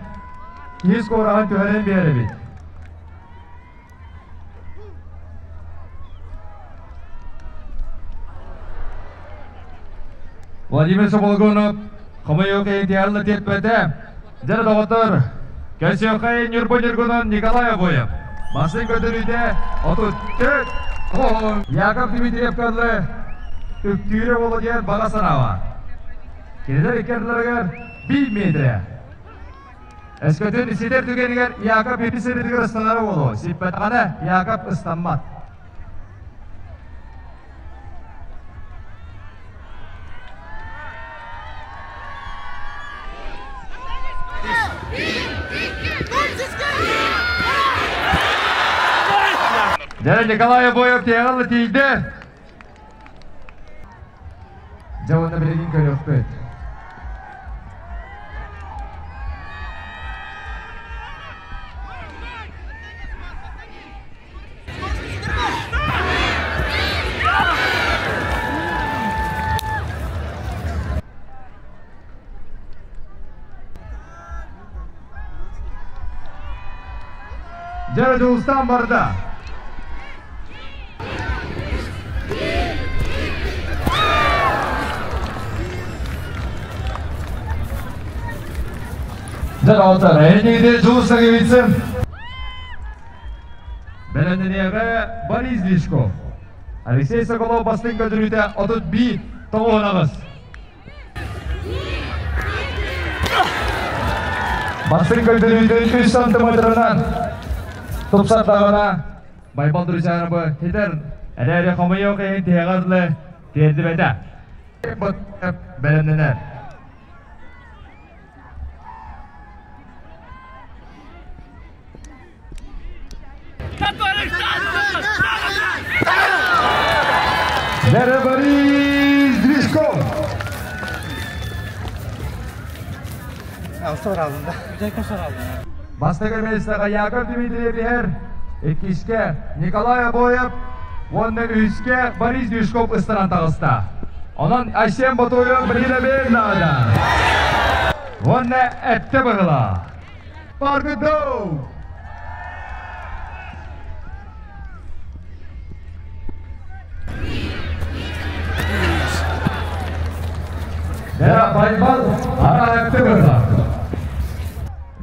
Киз кораган төһәрен бере бит. Владимир Соболгонов, Хомайоке идеально тетпете. Жара доготор. Кәсиокай Нюрбонергонон Николай Обоев. Масын көтөрүйдө отут төт. Яков Дмитриев кадлы. Үктүрө болген бага санава. Келер икерлерге 1 метр. Эскөтөн исидер түгенигер Яков эписердигер ыстанары болу. Сиппетганы Яков ыстанмат. Жара Николай Обоев тегалы тейді. Жауында білеген көрек бөт. Жара Жулстан барда. Жара отар, әйнегіде Жулстаға бітсім. Бәленденеге Борис Лишков. Алексей Соколов бастың көтіруді отут бей тоғығынағыз. Бастың көтіруді 3 сантиметрынан топсаттағына Байбал Друзяныбы тетер әләрі қамайы оқайын теғардылы терді бәді. Бәленденер. Жара Борис Лишков. Бастығы мәлістіға Яков Дмитриев бігер, еккішке Николай Обоев, онны үйіске Борис Лишков ұстыран тағыста. Онын Айсен Батойын білгілі бер нағыда. Онны әтті бұғыла. Баргыдоу! Жара Байбал ара әтті бұғыла.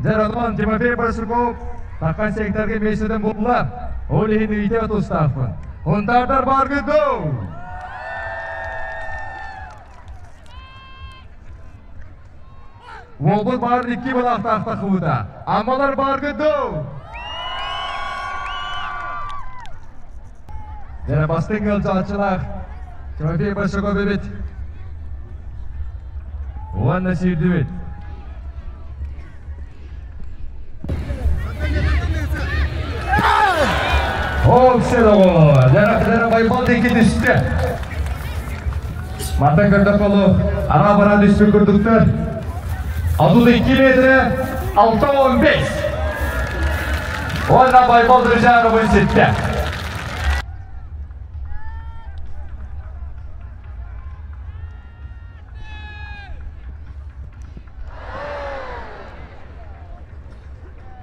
Жаралман Тимофей Барсуков таққан секторге меседен болдылар. Ол ехін үйте отыстақпын. Ондардар баргыдоу! Волбұл барын 2 бұл ақтақта қывыда. Амалар баргыдоу! Жара бастың өлчі атшылақ. Тимофей Барсуков бебет. Оғанна сүйді бет. Ол село, жара Байбал деке түсті. Мата көрді қолу, ара-бара түсті көрдіктір. Адуды 2 метрі, 6-15. Оғанна Байбал Друзяновын сетті.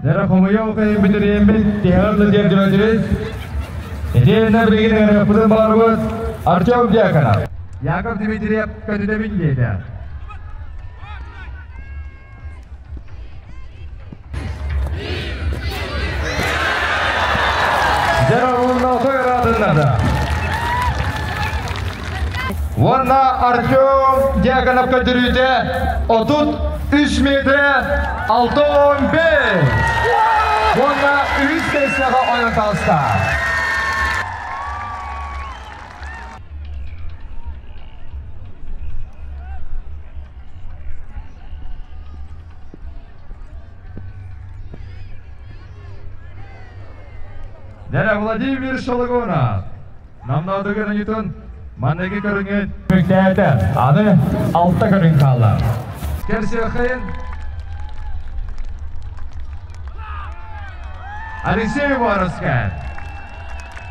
Жара Хомайо оқайын бітірейін бет, теғарлы дерді өтіріз. Эдеріне білген әріптің барыбыз Артем Дьяконов. Яков Дмитриев көтіде білгейді. Жара ұлына қойрадынады. Онна Артем Дьяконов көтірейді 33 метрі 6-15. Онна 3 кесіға ойын қалыста. Жара Владимир Шологонов. Намнады көрін үтін, маннеге көрінген мүктәді. Аны 6 көрін қалды. Керсі өқайын. Алексей Воровский.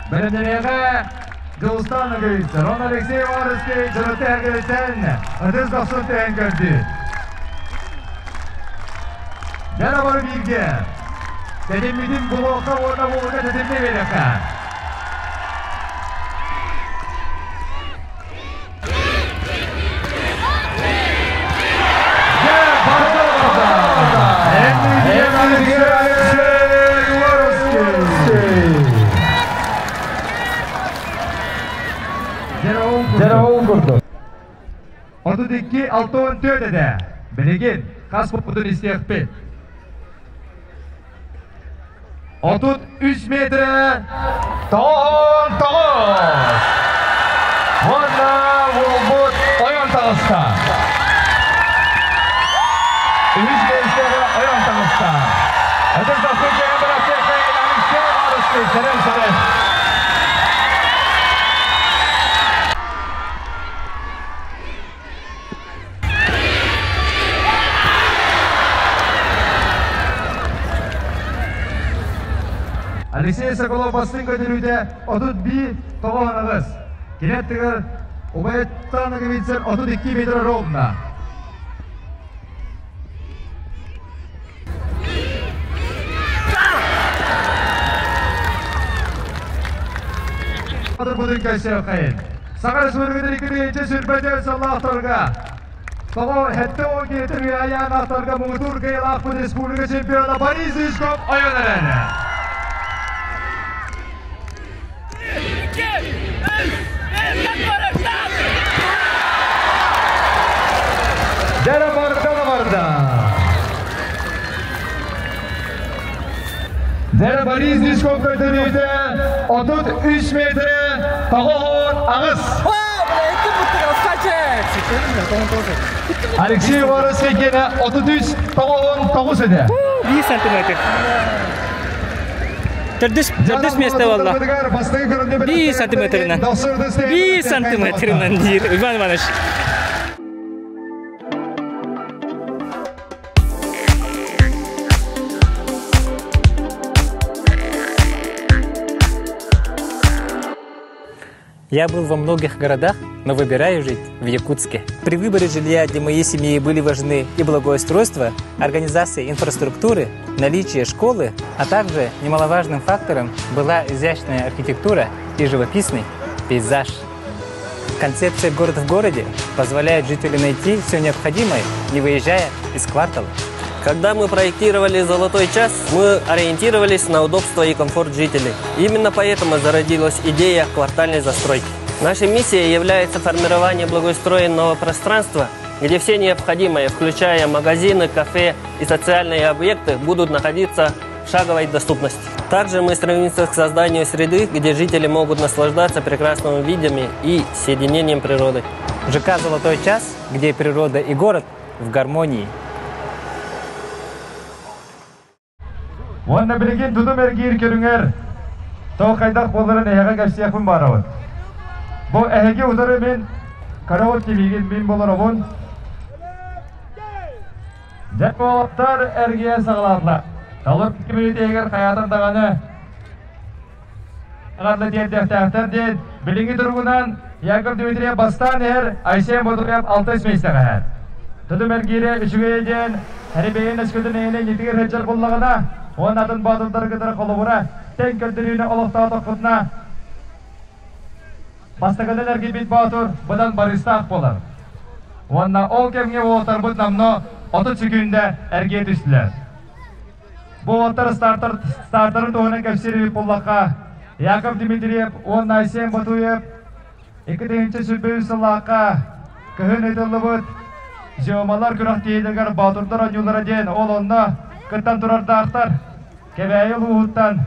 Бірінденеге Жылыстан Наговицер. Он Алексей Варыский жылыты әргелеттен ұтыз 90 тәйін көрді. Жана бары бирге. Тәдеммеден бұл оққа орна болуға тәдемме береқа. Отудикки 6-14 еді. Білеген қас бұппыдың істеқ бет. 33 метрі. Тоғыз. Онда Волбұт ойын тағыста. 3 метрі ойын тағыста. Әдір тақын кең бір әсекпен Алексей Варыский сәрен. Алексей Соколов бастың көтеруде 31 тоғығынығыз. Кенеттігір Убайттан Наговицер 32 метр ровна. Бұдың кәсер қайын. Сағар сүргідер 2-ші сүрбәдер салы ақтарға. Тоғы әтті о кетір аян ақтарға мұғытур кейл Ақпын Республика чемпионы Борис Ишков ойынырын. Дәрі барда. Дәрі Борис Ишков көтірейді 33 метрі тағығын аңыз. Алексей Варыский кені 33 тағығын 9 еді. 1 сантиметр. Төрдіс месте валла. 1 сантиметрінен. 1 сантиметрінен дейір. Иван Иванович. Я был во многих городах, но выбираю жить в Якутске. При выборе жилья для моей семьи были важны и благоустройство, организация инфраструктуры, наличие школы, а также немаловажным фактором была изящная архитектура и живописный пейзаж. Концепция «Город в городе» позволяет жителям найти все необходимое, не выезжая из квартала. Когда мы проектировали «Золотой час», мы ориентировались на удобство и комфорт жителей. Именно поэтому зародилась идея квартальной застройки. Нашей миссией является формирование благоустроенного пространства, где все необходимые, включая магазины, кафе и социальные объекты, будут находиться в шаговой доступности. Также мы стремимся к созданию среды, где жители могут наслаждаться прекрасными видами и соединением природы. ЖК «Золотой час», где природа и город в гармонии. Онда білген тұдым әргейір көріңер, тоғы қайдақ болырын әйіға кәпсияқын барауын. Бұл әйіге ұдары мен қарауыт кемеген мен болыр оғын. Жәп болықтар әргейе сағыларла. Талып кемелет әйгер қаятындағаны ғарлы дердәқтәқтер дед, білінгі тұрғынан Яков Дмитрия бастан әр Айсен Бодуғап 6 местіға әр. Тұдым әргейі үшіге еден, әребейін өскілдің әйіне етігер әджер қоллағына, оның атын батылдар кедір қолуыра, тән көрдіріне олықтағы тұқытына. Бастықыдың әрге бет батыр, бұдан барыстақ болар. Онына ол кемге олықтар бұд намны 30 секунда әрге түстілер. Бұл олықтар стартарын тоғынан көпсері бет боллаққа, Яков Дмитриев, оның Айсен Батуев, 2-ші сүрбеу сылаққа, күхін өтілі бұд, жеомалар күрақ дейділгер батырдар анюлара ден, ол онына күттан тұрарды ақтар, кәбәйіл ұғыттан.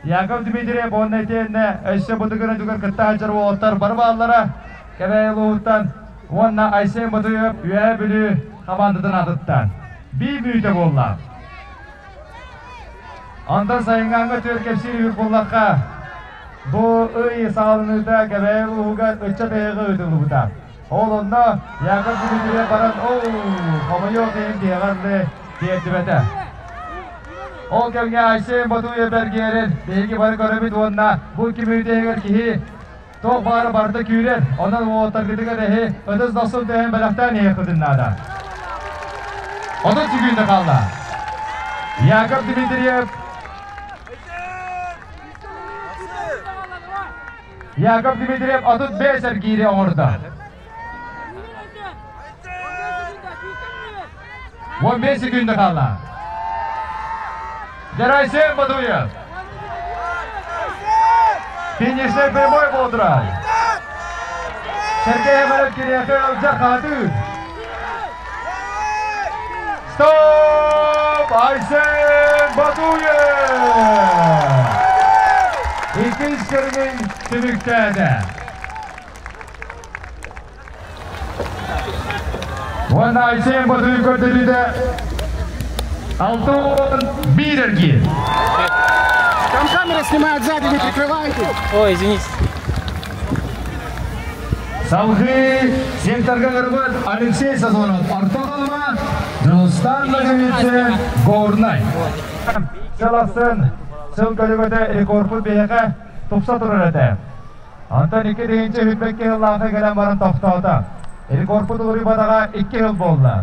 Яков Дмитриев оның әйтеніне өші бұдығырын дүгір күтті әлжір оғыттар бар бағалара, кәбәйіл ұғыттан. Онына Айсен Батуев үйә білі қамандыдың адыттан. Бей мүйті болла. Анда сайынғанғы төр кәпсері үр боллаққа. Бұл ұй сағалынызда кәбәйіл ұғыға өтчі бәйіғы өтілі бұта. Ол онына Яков Дмитриев баран, қомы жоқ дейін дейғанды дейдібәті. Ол кәмге Айсен Батуев бәргерін, бейгі бары көрімет онына бұл кемеуді егер кейі Тоқ бары барды күйрер, онан оғытар кедігі рәхе, өдіз дасыл дәйін бәліқтен ең қыдыннада. Оның түгінді қалды. Яков Дмитриев. Яков Дмитриев отут 5 әргейре оңырды. 15 секунды қалды. Жарайсен Батуев. Финишный прямой болдырай. Сергей Эмелев кереқі ұлжа қатыр. Стоп! Айсен Батуев! İkinci kırmın tümüktədə. Onda Aysen Batu'yu götürdü. Алтон Бидерги. Там камера снимает сзади, не прикрывайте. Ой, извините. Салхи секторга кірген Алексей Сазонов. Артоғалма Жылыстан Нагамитсе Горнай. Саласын сыл көлігөді рекордпы бейеқі тұпса тұрыр әді. Антон 2 дегенше хүтбекке ғыллағы кәлем барын тоқтауды. Рекордпы тұлыры бадаға 2 ғыл болды.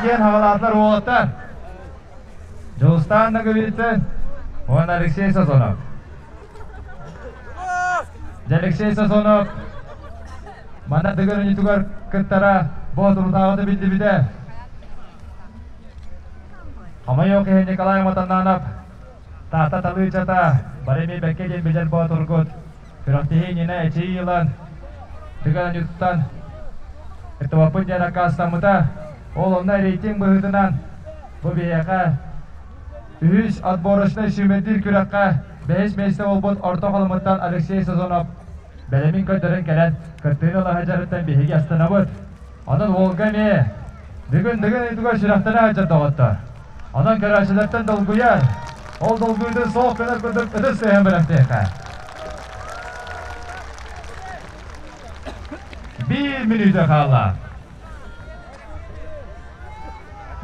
Кен хавалатлар оғыттар. Жылыстан Нагамитсе он Алексей Сазонов. Алексей Сазонов Мана дегер нитугар кыттара бодурдагы билди биде. Хамайо ке Николай Матананов тата талычата бареми бекке бежер бодургут. Фиротинине эчилан дегер нитуттан этовапын жана кастамыта олонна рейтинг быгытынан бу бияка үз отборочный шүмедир күрәккә 5 месте болбот орта калымыттан Алексей Сазонов Белемин көтөрен келен кыртыны лахажарыттан беһиги астанабыт. Анан Волгаме бүгүн итуга шырактана ажардагатта. Анан көрәшелерден долгуяр. Ол долгуйды соқ көнөр көтөрүп өдөс эһен беләктәка. 1 минутта кала.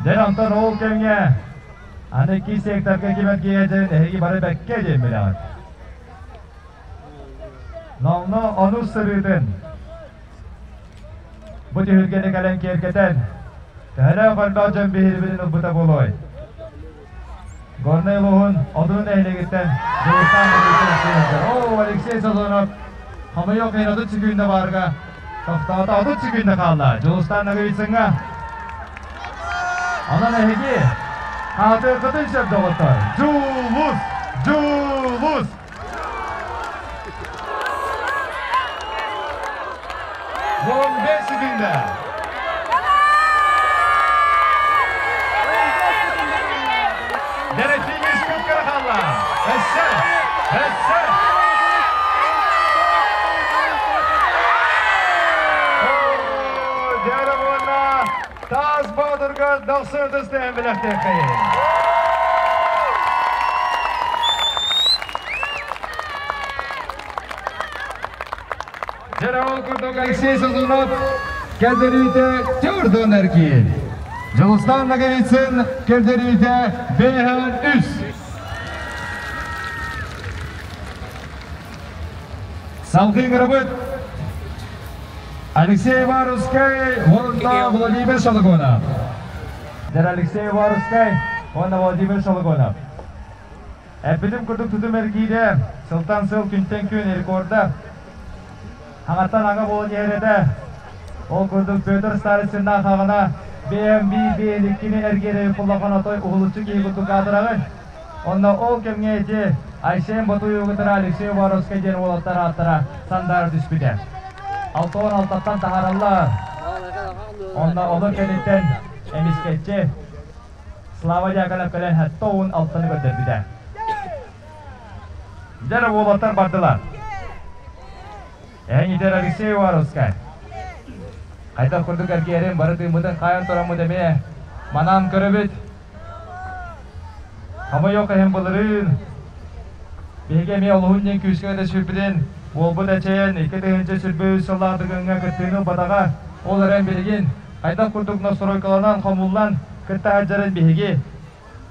Ден антон ол кемге аны ки секторга кимәткә яҗен эһиги бары бәккә җемеләт. Nalna anus sırıdın. Bu tühülgeni gelen kerketen Tehele kalbacın birbirinin ubbuta boloy. Gornayluğun adının ehlegitten Doğustan bilgisini sıyırdır. Oo, Alexey Sazonov Hamı yok en adı çıkıyında varga Taftağıda adı çıkıyında kaldı. Doğustan nagıysınga Anan ehegi Hatı kıtın şebde oğutlar. Julus! Julus! Son 5 sekunda. Gerektiğimiz kutkara kalla. Essen. Diğer boğuna Taz Badurga Dağsırdı isteyen bilekte kayın. General Kurduk Alexey Sazonov Kelderiyde Jordan Erkin. Жылыстан Нагамитсен Келдерiyde Бейхан Үс. Салхи Грабыт Алексей Варускай Вонна Владимир Шалогонов. Алексей Варускай Вонна Владимир Шалогонов. Эпидем Курдук Тудум Эркиде Сылтан Сыл Күнтен Күн рекорда Хаңаттан аңа болын ереде. Ол күрдік Петр Старысында қағына BMB B2-ні әргері құллаған атой ұғылычы кей күрдік адырағын. Онда ол кемге ете Айсен Батуй ұғытыра Алексей Варовскай ден олаттар аттыра сандар түспіде. 6-16-тан тағаралар. Онда олы кәнеттен әмескетче Слава Дяканов кәлен хәтті оғын алтыны көрдір біде. Дәрі олаттар бардылар. Әнетер Алексей Варовскай. Қайта күрдік әргерін бары тыймыдың қайын тұрамы деме. Манан көрібіт. Қамы yok әйін бұлырын. Беге ме олығын ден күйіскені сүрпіден. Ол бұд әчейін 2 тігінші сүрпі үсілдардығыңа күттіңі бадаға. Ол әрен береген Хайда курдук настройкаланан комуллан кытта хаджарын биһиги.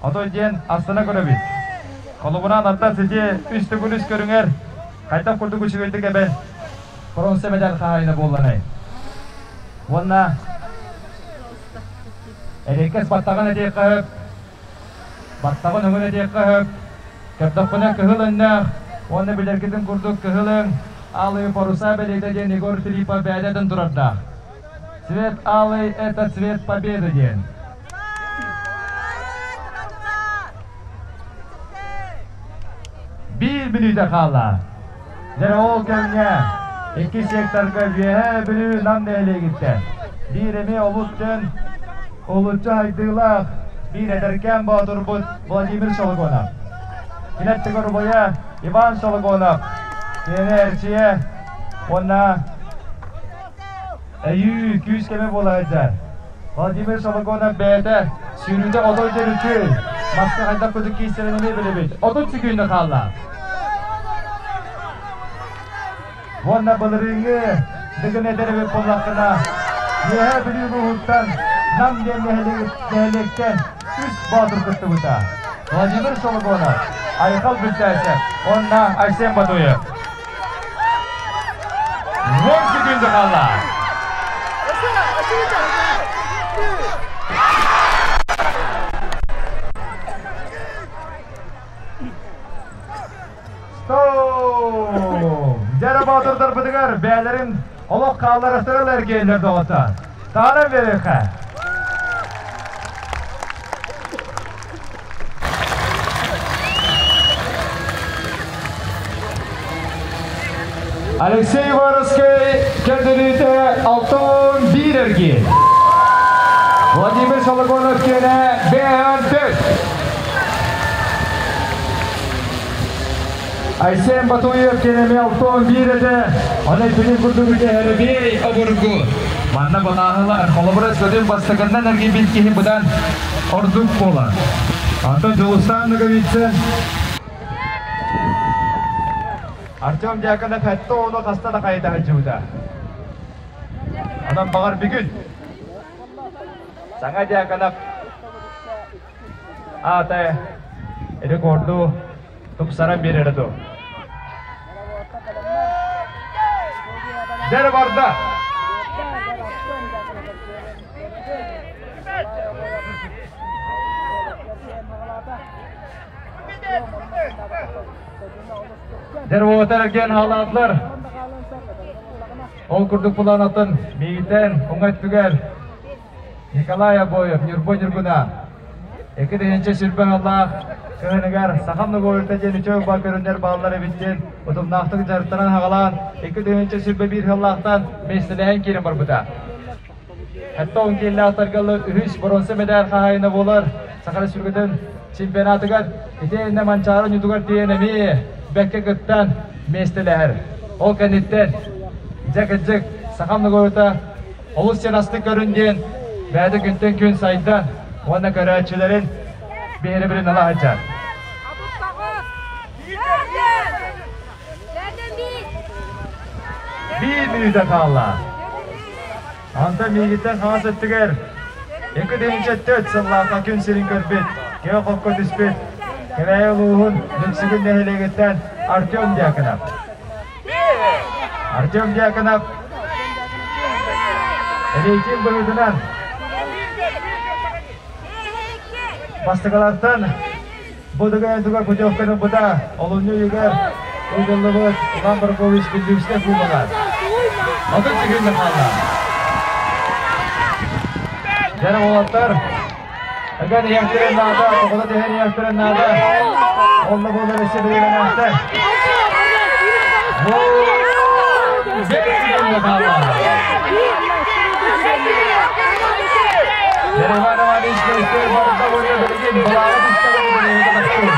Отой ден астана көрөбүт. Колубунан атта сиже үстүгүлүс көрүңөр. Хайда курдук үчүгөйдүк эбен. Бронзе медаль хайна болланай. Вонна Эрекес баттаган эдек кып. Баттаган өңөн эдек кып. Кырдыкпына кыһылынна. Оны билеркидин курдук кыһылын. Алый паруса белейде ден Егор Филиппов бәдәден турарда. Цвет алый — это цвет победы ден. Bir minüte kala. Jere ol kemne. 2 sektorga vehe bilü nam neyle gitti. Bir emi olutun. Olutçu haydığılaq. Bir ederken Bahadır Bud Vladimir Şologonov. Kinet tıgır boya Ivan Şologonov. Yeni erçiye ona Eyyü 200 keme bolayacak. Vladimir Şologonov beyde sürüde odoy derüçü. Maske hayda kudu kiyselenimi bilebit. Odun çıkıyını kalla. Vonna balırını dıgın eder ve pollakına. Yehe bilü ruhuttan nam diyen nehelekten üst Bahadır kıttı buta. Vladimir Şologonov Aykal Bültaysev. Onna Aysen Baduyev. Von çıkıyını kalla. Jara Bahadır darbudigar beylerin oluk kağları sırılar gelirdi olsa. Tanım verir ha. Alexey Vorovskiy kendilite altın bir ergi. Vladimir Şologonov kene beyan 4. Aysen Batuyev kene altın bir ede. Ona tünin kurduğu herbi aburgu. Manna banahılar kolabora södüm bastıkından ergi bilkihim budan orduk bola. Anta Jolustan nagavitsin. Artyom Dyakonov hatta onu kasta da kayıda hacıda. Adam bağır bir gün. Sana Dyakonov ate ini kordu tupsaran bir erdu. Der barda. Dervotargen halatlar. Ol kurduk bulanatın miyiten ungat tüger. Nikolay Aboyev, Yurbo Yurguna. Eki dehince sürpen Allah. Kıhınegar, sahamlı goyurta jeni çok bakırınlar bağları bittin. Utum nahtık jarıttanan hağalan. Eki dehince sürpe bir hallahtan mesleğen kirim var buda. Hatta on kelle atargalı ühüs bronze medal kahayına bolar. Sakara sürgüdün çempionatıgar. Ete mançarın yutugar diyenemi. Bekke gıttan mesleğer. O kanitten. Cek sahamlı goyurta. Olus senastık göründüğün. Bəyədə gündən gün sayından ona görəçilərin biri-birini Allah açar. Bir minüdə qalla. Anta miyigitten xas ettiger. Eki deyince 4 sınlaqa gün sirin körbet. Keo qopqa düspet. Keveyi uluğun nüksügün nehelegetten Artyom Dyakonov. Artyom Dyakonov Eleykin bölüdünen Bastıkalardan Buduga entuga kucokkanı buda Olunyu yüger Uygulluğut Lamberkovic bildiğiste kullanır. Odun çıkındı kalla. Yarım olatlar Eğer yaktıran nada Okulda deheni yaktıran nada Onunla bunlar işe bilen ahtar Zek çıkındı kalla. Yarımanıman işleyişler barında oynayabilgin Bulağı düştüğünü bakıştır.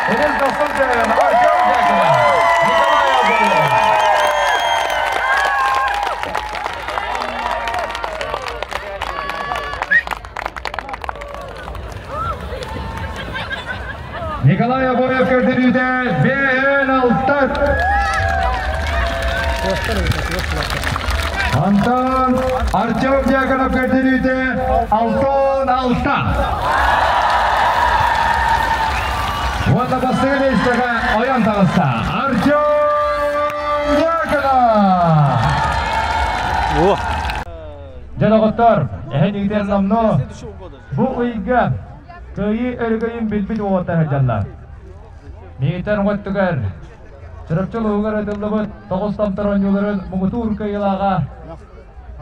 Henüz dostum canım Artyom Dyakonov. Nikolay Aboyev. Nikolay kötülüğüde B-ön alttan. Anton Artyom Diakonov kötülüğüde altın alttan. Onda bastığı listede oyan tağısta Artyom Diakonov. Janogottor, ehlilikten namno bu uyga köyü örgüyün bilbil oğutar hajallar. Meyten oğuttugar, çırıpçıl oğugar ödüldübüt, toğuz tamtaran yolların muğutur köyülağa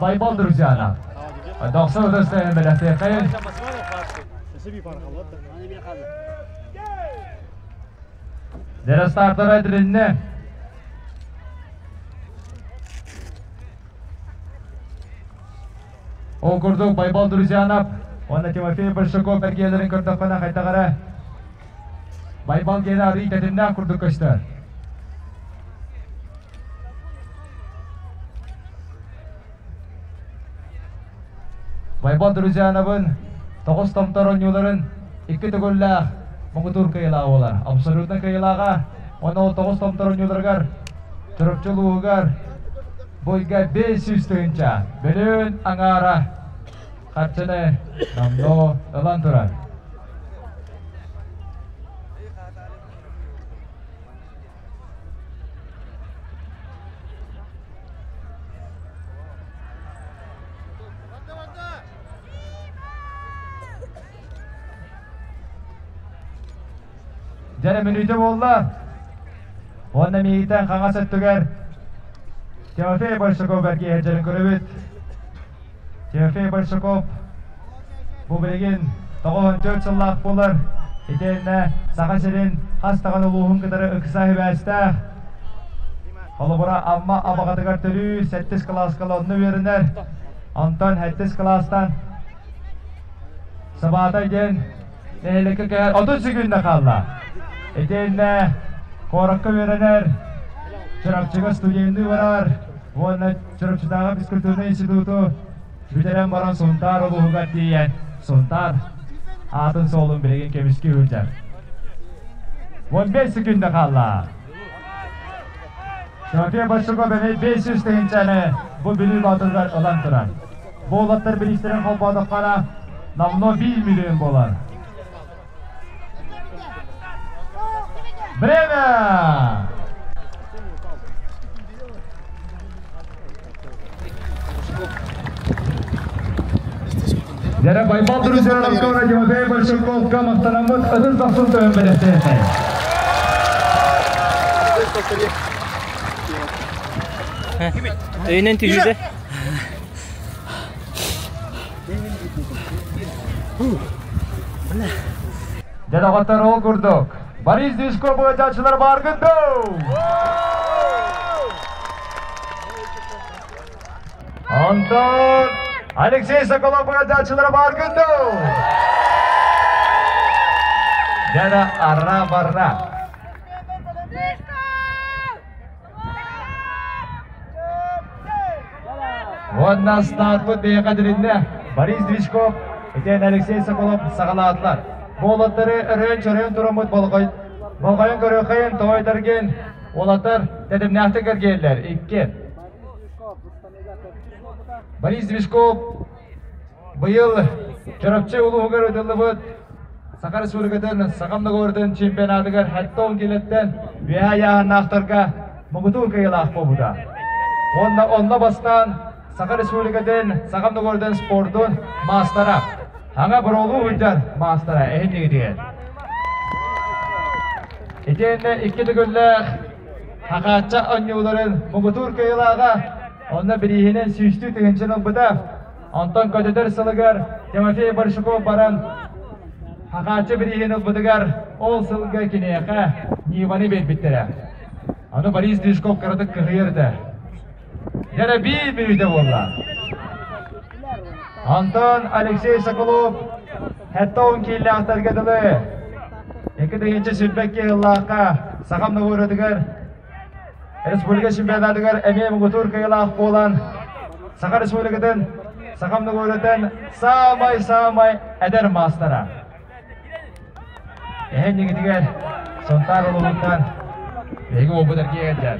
baybal duracağına. Doqsa ödüstüğün belirttiği kayın. Dere startara edilinne. O kurduk baybal duracağına. Onda Timofey Barshakov erkelerin kırdıqına qaytağara. Baybal gene arı tedimden kurduk kaçtı. Baybal duracağınabın toğuz tamtaran yolların iki tügüllä muğutur kıyılağı olar. Absolutna kıyılağa ona o toğuz tamtaran yollargar çırıpçılığıgar boyga 500 tığınca bölün angara karçını namno ılan durar. Jere minütü oldu. Onda meyitten kağa söttüger. Timofey Barshakov belki hercerin körübüt. Timofey Barshakov bu bilgin 94 yıllık bolar. Etenine sağa serin hastağın uluğun kadarı ıkısa hübeste. Kolubura amma abagatıgar türü 8 klas kalonunu veriner. Anton 7 klastan sabahta gen nehelike kayar 30 günde kaldı. Etenine korakka veriner. Çırapçıga stüdyendi varar. Ona çırapçıdağı Fiskültürne İnstitutu Büteren baran Suntar oluğugat diyen Suntar atın solun bilgin kemiski hüccar. 15 günde kaldı. Timofey Barshakov beni 500 tığınçanı bu bilir batırlar olan turar. Bu olatlar biliştiren kolpadıqana namno 1 milyon bolar. Breve! Jere baybal duracağına sonra Timofey Barshakov'a mahtanamut adın taksın tövün belirttiğin. Öğünen tüjüde. Jere oğutlar oğul kurduk. Boris Dishko bu açılar bargındı. Anton Alexey Sokolov bu açılar bargındı. Jere arra barra. Onda start bu diye kadirinde Boris Dishko eten Alexey Sokolov sağalatlar. Bolatları örün turamut bolgayın körökayın toydargen olatlar dedim nähte gergeller 2. Boris Dishko bıyıl çırapçı uluğugar ödülübüt Sakar Respublika'dan Sakamnagor'dan çempionatıgar hatta 10 kiletten veya yahan nahtarga mugutur kıyılaq bobuda. Onda bastan Sakar Respublika'dan Sakamnagor'dan sportun mastara. Hanga borolu hüccar mastara ehli diyen. Etenne 2 tügülle haqatça anyuların mugutur kıyılağa onda birihinin süstü tığınçının bıda Anton Kötüder Sılıgar Timofey Barshakov baran haqatça birihinin bıdıgar ol sılga kineyaqa nivani belbittere. Onu Boris Dishko kırdık kıyırdı. Jere 1 minüte bolla. Anton Alexey Sokolov hatta 10 kille ahtargadılı. 2. Sülbekki yıllaqa Sakamnagor'adıgar Respublika çempionatıgar emeğe mugutur kıyılaq bolan Sakar Respublika'dan Sakamnagor'dan samay eder mastara. Ehenne gidigar Sontar olumdan Begi obu dergiye geçer.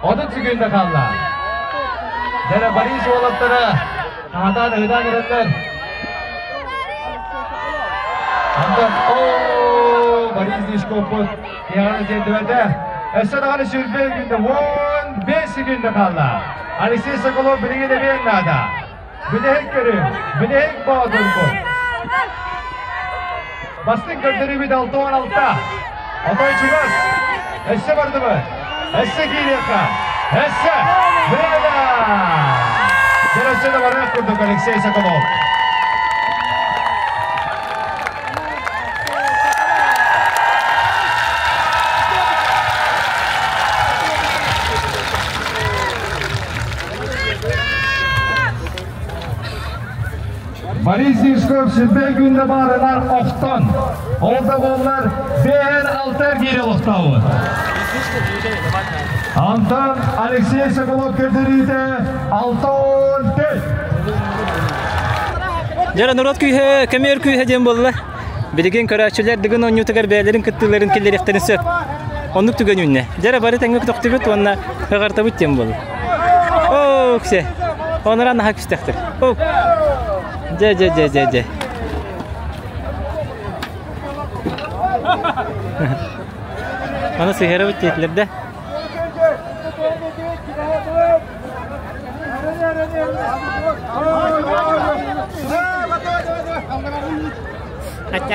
30 sekunda kaldı. Jere Baris oğlatları Hata da hıdan girenler. Andan Baris dişkoput Diyağını cendiverde Esad ağını sürbe günde 15 sekunda kaldı. Alexey Sokolov bilgi de bir nada. Bidehek görüyor. Bidehek bağdır bu. Bastık gördüğü bir de 6-16'da. Otoy çıkaz. Esse vardı mı? Esse giyiyaka. Esse. Veda. Gerçekten de varına kurduk Alexey Sokolov. Baris Dişkop şüphe günde barınar oqtan. Olda bollar beğen altar geri oqtavı. Anton Alexey Sokolov kötürüyde 6-10. Jara Nurot kүйhe, Kemer kүйhe dem bollar. Bilген көрәчүләр диген онню тегәр бәләрен кыттыларын килләрәктән сөп. Онлык түгән үнне. Жара бары тәңгә токтыбыт, онна хагартабыт тем бол. О, ксе. Онран хак истәхтер. О. Же. Аны сыгыры бит тетләрдә. Aç.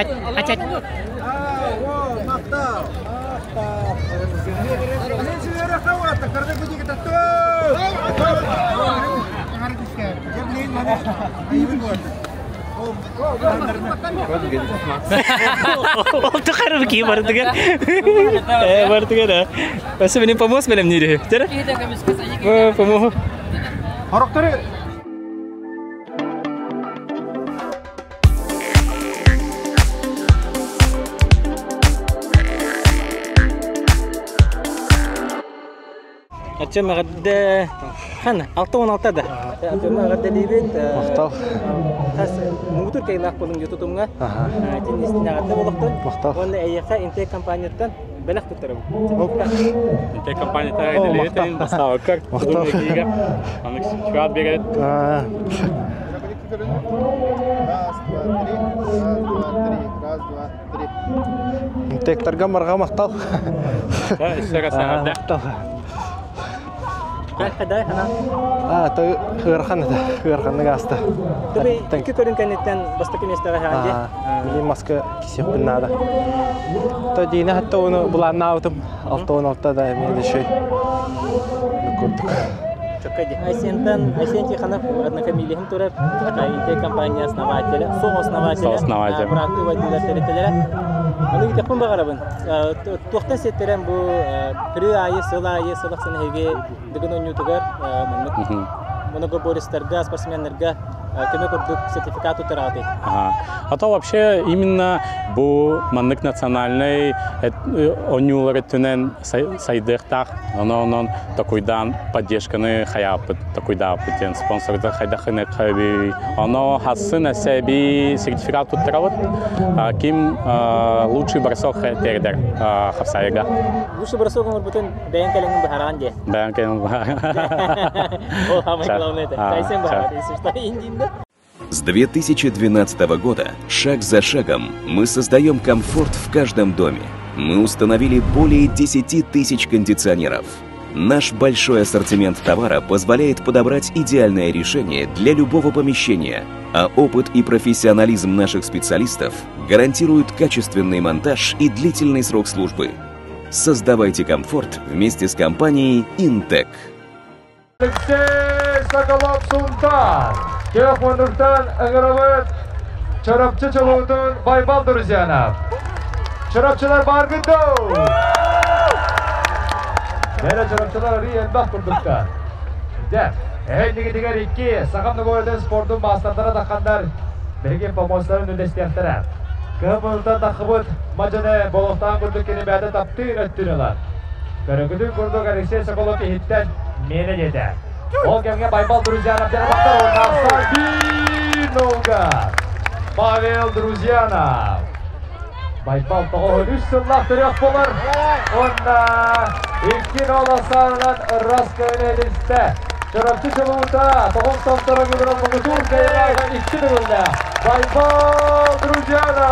Oldu karım ki vardı gel. Vardı gel. Nasıl benim pamos benim neydi? Cera? Pamos. Harakları. Açım ağırda Хана, 6-16-да. Жана гадда дебет. Мактал. Хас мугутур кайлак болун ютутумга. Тинистине гадда болуктун. Мактал. Онда эйха Интек компаниятан белек туттарам. Интек компанията айдылетен бастава как. Мактал. Анык чуат берет. Интек таргамарга мактал. Да, исега сагадда. Кайда хана? Той хырхан гаста. Төбе ике көрүн кенеттен бастык местеге ханде. Билин маска кисеп нада. Той дина хатта уну буланна аутым 6-16-да мен шей. Көрдүк. Чокади. Айсенти ханов однофамилием турап, Интек компания основателя, сооснователя. Братты водителя. Аны тепен багарабын. Токтан сеттерен бу кыры айы, сылаксын хеге деген онютугар мыннык. Много бористерга, спортсменерга көмөк көрдүк сертификат утарады. А то вообще именно бу маннык национальный онюлары төнен сайдыктак, онон такойдан поддержканы хаяпыт, такойда путен спонсорды хайдахыны кайби. Оно хасын асеби сертификат утарабыт. Ким лучший бросок хайтердер хавсайга. Лучший бросок он бутен бәйән кәлеңнең баһаранде. Бәйән кәлеңнең баһаранде. О, самое главное это. Кайсен баһарады, если что, индинде. С 2012 года, шаг за шагом, мы создаем комфорт в каждом доме. Мы установили более 10 тысяч кондиционеров. Наш большой ассортимент товара позволяет подобрать идеальное решение для любого помещения, а опыт и профессионализм наших специалистов гарантируют качественный монтаж и длительный срок службы. Создавайте комфорт вместе с компанией Интек. Alexey Sokolov Suntar. Keyfondurdan ıngırabıt. Çorapçı çoluğudun Baybal Duruzyanov. Çorapçılar bargıdo. Böyle çorapçılar arayı elbak kurdukta. De, eğitliği diğer iki, sakımlı boyadın sportun bastandara takkanlar. Belki pomosların ündestiyakları. Kıvırdan takıbıt, macını boluktan kurduk yeni beyde taptığın öttürüyorlar. Körüngüdün kurduk Alexey Sokolov ehitten mene yedi. Ol gelge Baybal Duruzyanov jarabaktar oynarsa bir nolga. Pavel Duruzyanov. Байпал тоғын 3 сыллақ түрек болыр. Онда 2 оласарынан Раскөйін еділісті. Жұрапчы жылуыта тоғын тоқтары күдірін мұғытур кәйелаға 2 нүгілді. Байпал Друзьяна!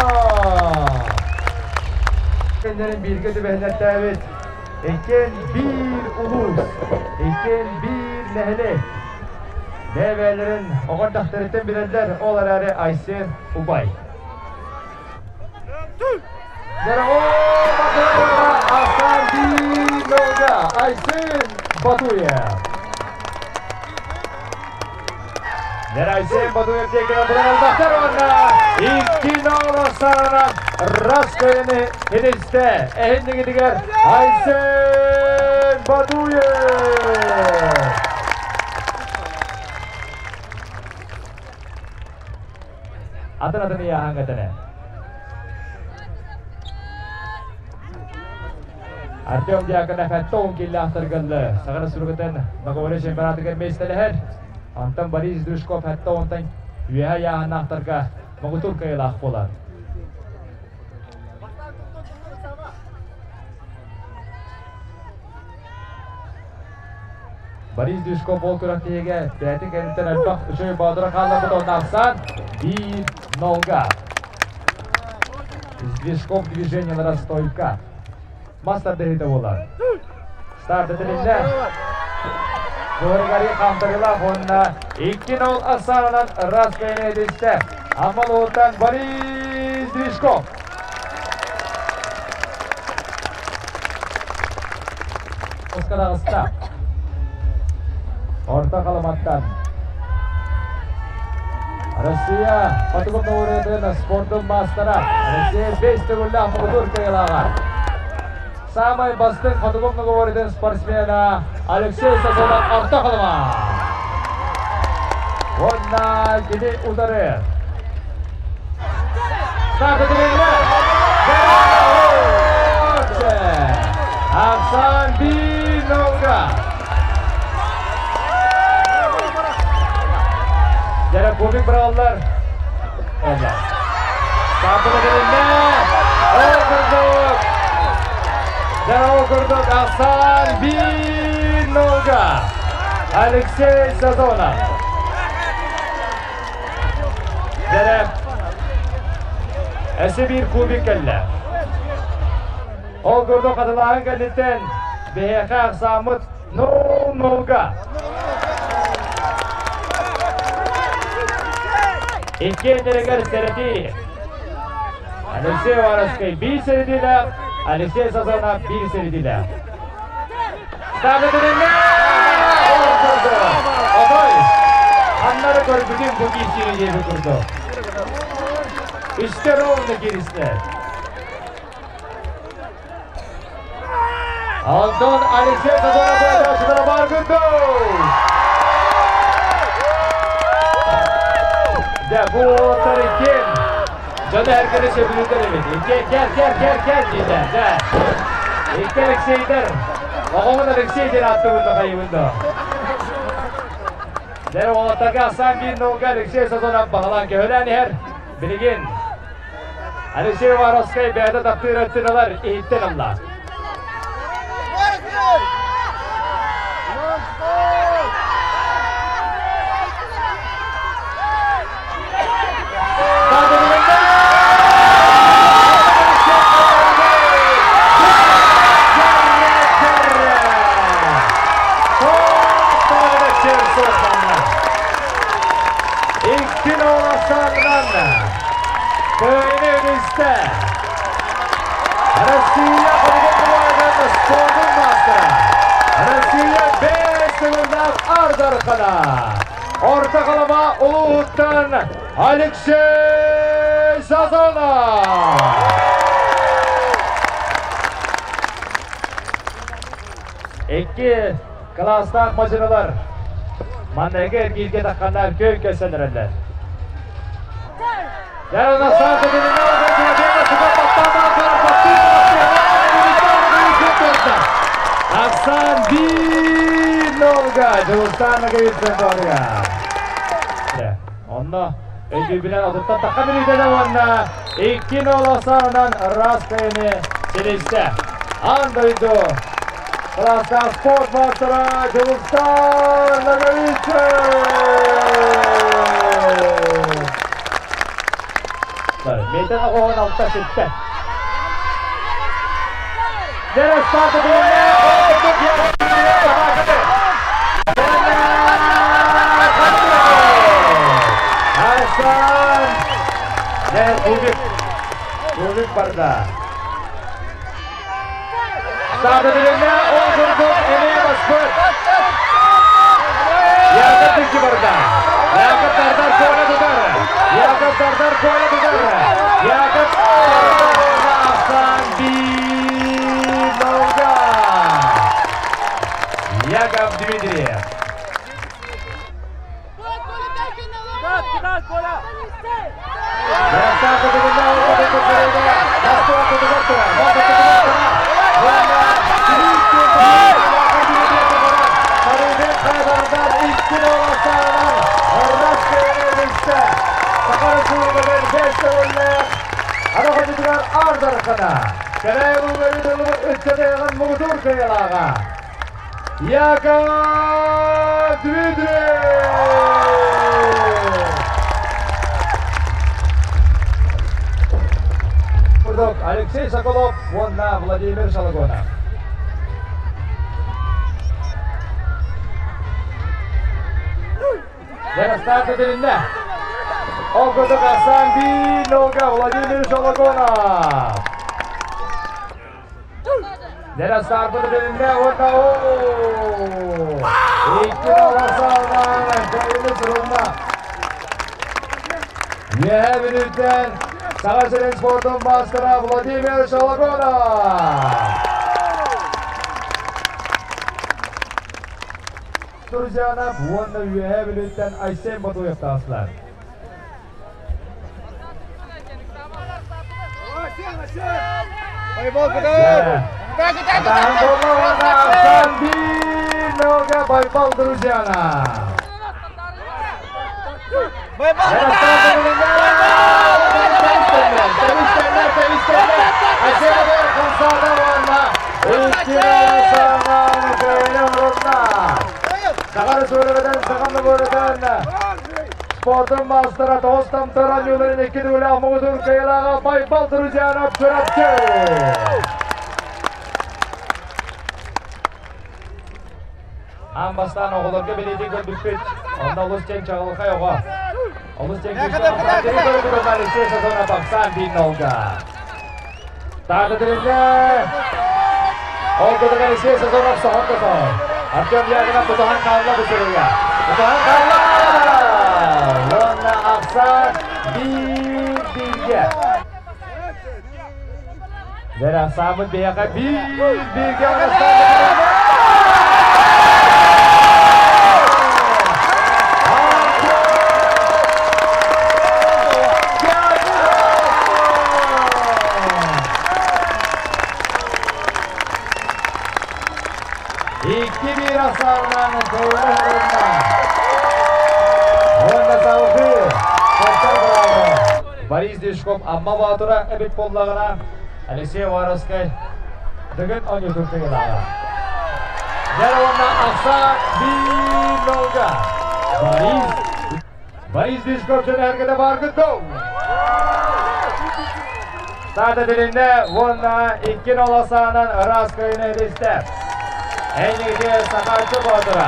Kendinin bilgisi behnet davet. Eken bir ulus, eken bir nehli. Develerin oğan tahtırıtın bilenler olarları Aysen Ubay. Merhaba Aslan Dinoga Aysen Batuya. Aysen Batuya tekrar bulan baktar ona. 2 olasarından Rasköy'ünü hedefte ehenli gidiyor Aysen Batuya. Adını ya hangatene. Artyom diakana fatton killa targallı. Sagana surgatan magawale şempionatı gelmesi leher. Antam Boris Drushkov fatton tan üye ya anahtarga magutur kayla akpolar. Boris Drushkov bol kuraktiga teatik enten alpak uçuy badra kalla buton nafsan 1-0. Drushkov движениялары стойка. Мастер дехите болар. Старт edilinde Doğrugari kamtarıyla onunla 2-0 asarından Rasköy'ün edilişte. Amal oğutan Boris Drushkov. Oskar Ağız'ta. Orta kalamattan. Rusya Patukun Doğru'nun sportun mastera. Rusya 5-0'la Patukun kıyılağa. Samay bastın Patukun Doğru'nun sportsmena Alexey Sazon'dan orta kalama. Onunla gidi udarı. Start edildi. Hasan 1-0. Jara kubik beralar. Evet. Start edildi. Okurduk. Jara okurduk. Hasan 1-0. Alexey Sazon'a. Jara Ese bir kubik kelle. Okurduk adılağın kenditten BHK aksamıt 0-0'ga. İki endeleger sereti. Alexey Varaskay 1 seretiyle, Alexey Sazon'a 1 seretiyle. Start edildi. Okurdu. Otoy. Anları gördüğüm bu kişiyi yeri kurdu. İşte rolunu girişler. Anton Alexey Sazon'a böyle açılara bargındı. De bu tarihin canı herkese sebilirler evet. Gel cidden. De. İlk Alexey'dir. Babamın Alexey'dir attı bunda kaybında. De o ataka Hasan 1-0 Alexey Sazon'a bağlan ki ölen her bilgin. Alexey Varaskay beyada taptı ürettiğinler ihitten Allah. Köyünüzde Rusya Patukun sportun mastera. Rusya 5-0'dan ardı arkada. Orta kalama Uluğut'tan Alexey Sazon'a. İki klastan maçınalar. Mandaki erkeğe takanlar köy kesenlerler. Yarına sağ tepede ne olacak? Diğer sıkı patlamdan sonra Hasan 1-0. Cılıstan kayıtsın doğruya. Onda öncü bilen adıttan takabilir de onunla 2 olasağından Raskayını Seliste. Andaydı. Klastan sport maçlara Cılıkstan Nagavice. Meydan ağın altta çıktı. Dere startı dinle. Hasan. Dere Bugük barda. Startı dinle. Oğuz'un emeğe baskı. Yakıt iki barda. Yakıt Sardar koyla tutar. Yakıt Sardar koyla tutar. Yakıt Hasan Bilolga. Yakov Dmitriyev. Startı dinle. Oğuz'un Yakov Dmitriyev. Алексей Соколов, вон на Владимир Шалагона. Дера старты dilinde. Okuduk Hasan Bilolga, Vladimir Шалагона. Dera starты dilinde. Orada o. İki olasağından kayını sırılma. 2 minütten Sağaçların sportun başkanı Vladimir Şalagona. Turcana buğanda üye birlikten Aysen Batuyev taslar. Baybal kadar. Tahan bolla Hasan Bilolga Baybal Turcana. Baybal kadar. Aşağıda kumsada varma. İkine saman köyüne vurulma. Sakarı söyleden, sakanlı böreden. Sportun mastara dostum tören yolların iki duyla Muğdur kıyılağa Baybal Turcana Püratçı. Ambastan oğulurga belediye gördükpet. Onda Ulusçen çağılıqa yoğa. Ulusçen çağılıqa gördükpet. Alexey Sazonov Hasan Bilolga. Startı dilinde. Okuduk Alexey Sazonov soğuk tutar. Artyom Yagina Butuhan Kavla düşürüyor. Butuhan Kavla. Lona Aksan Bilge. Dera Samut Beyaka Bilge. Hasarlarının köylerinde Honda Savcı Koçlar Bravo Boris Dishkov Amma Batura Ebit Pollağına Alexey Varoskay Dıgın 14 yılağa Yarıvanda Aksa Bilolga Boris Dishkov Çönergede Bargıtov Startı dilinde Honda 2 olasağının Raskay'ını ediste Enige Sakarcı Batura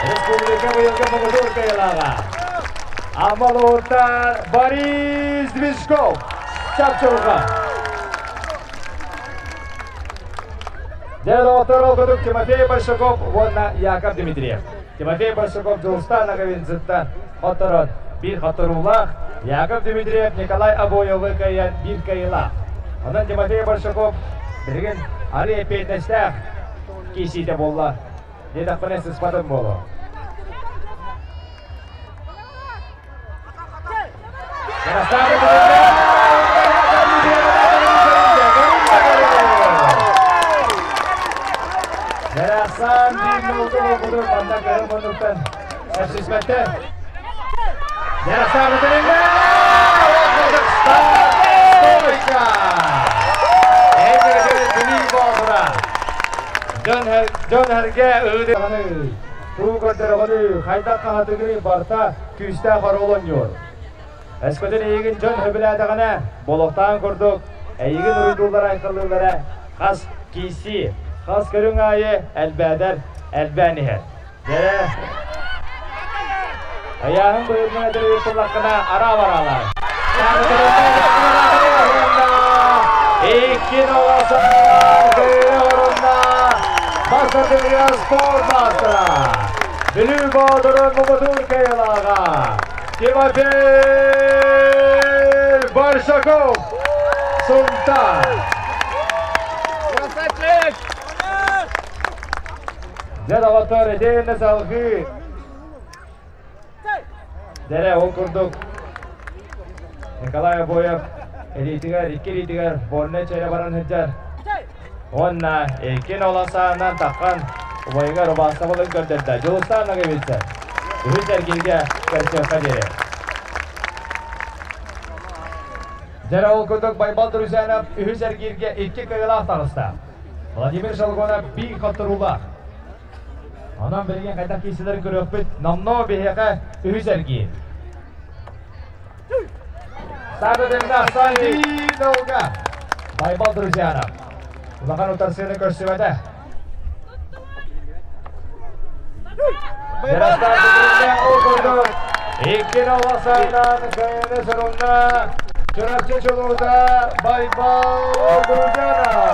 Respublika Bıyılgı Muğdur Kıyılağa Amalı Ortar Boris Dishkov Çapçılığa Değerli otur okuduk Timofey Barshakov Vonna Yakov Dmitriyev Timofey Barshakov Cılıstan Nagavinzittan Oturun bir hatırullah Yakov Dmitriyev Nikolay Aboyov'ı kayıyan bir kayıla Ondan Timofey Barshakov Birgin araya peyteşler Kisi de bolla. Dia pernah sesuatu bola. Gerasan di mulut banda garam menutupan Assismenter. Gerasan bertengah. Тройка! Эйдер Билли Бадра. Жон Херге өйдө. Тугондор году хайда катыгы барта күстә харолон юр. Эскөдөн егин жон хөбүләдә гана болоктан көрдүк. Егин уйдулар айкыллары хас киси, хас көрүң айы әлбәдәр, әлбәнихә. Дәре Ayağın buyurmaya da yurtulakına ara varalar. İki novasa kıyırında Basar Dünya Spor Basra Bülü Badır'ın Mumudur Kıyılağa Timofey Barshakov Sultan Красавчик! Дераватор edeyine salgı Dere okurduk. Nikolay Boyev, elitigar, iki elitigar, borne çeyre baran hıccar. Onna, ekin olan sağından takkan, umayıgar o bastabalı gördürdü. Julistan'a gebilse. Ühü sergilge karşı kaderi. Dere okurduk, Baybal Duruzyan'a ühü sergilge iki kıyılar tağısta. Vladimir Shalgona bir katırulak. Anam belgen kaytak kisileri görüp bit, namno biheke ühü sergi. Startedinde Sandy Dolga. Baybal Duruzyan'a. Ulakan utarsını görsümede. Dere startedinde okurduk. İki novasayla kayını sonunda. Çorapçı çoluğunda Baybal Duruzyan'a.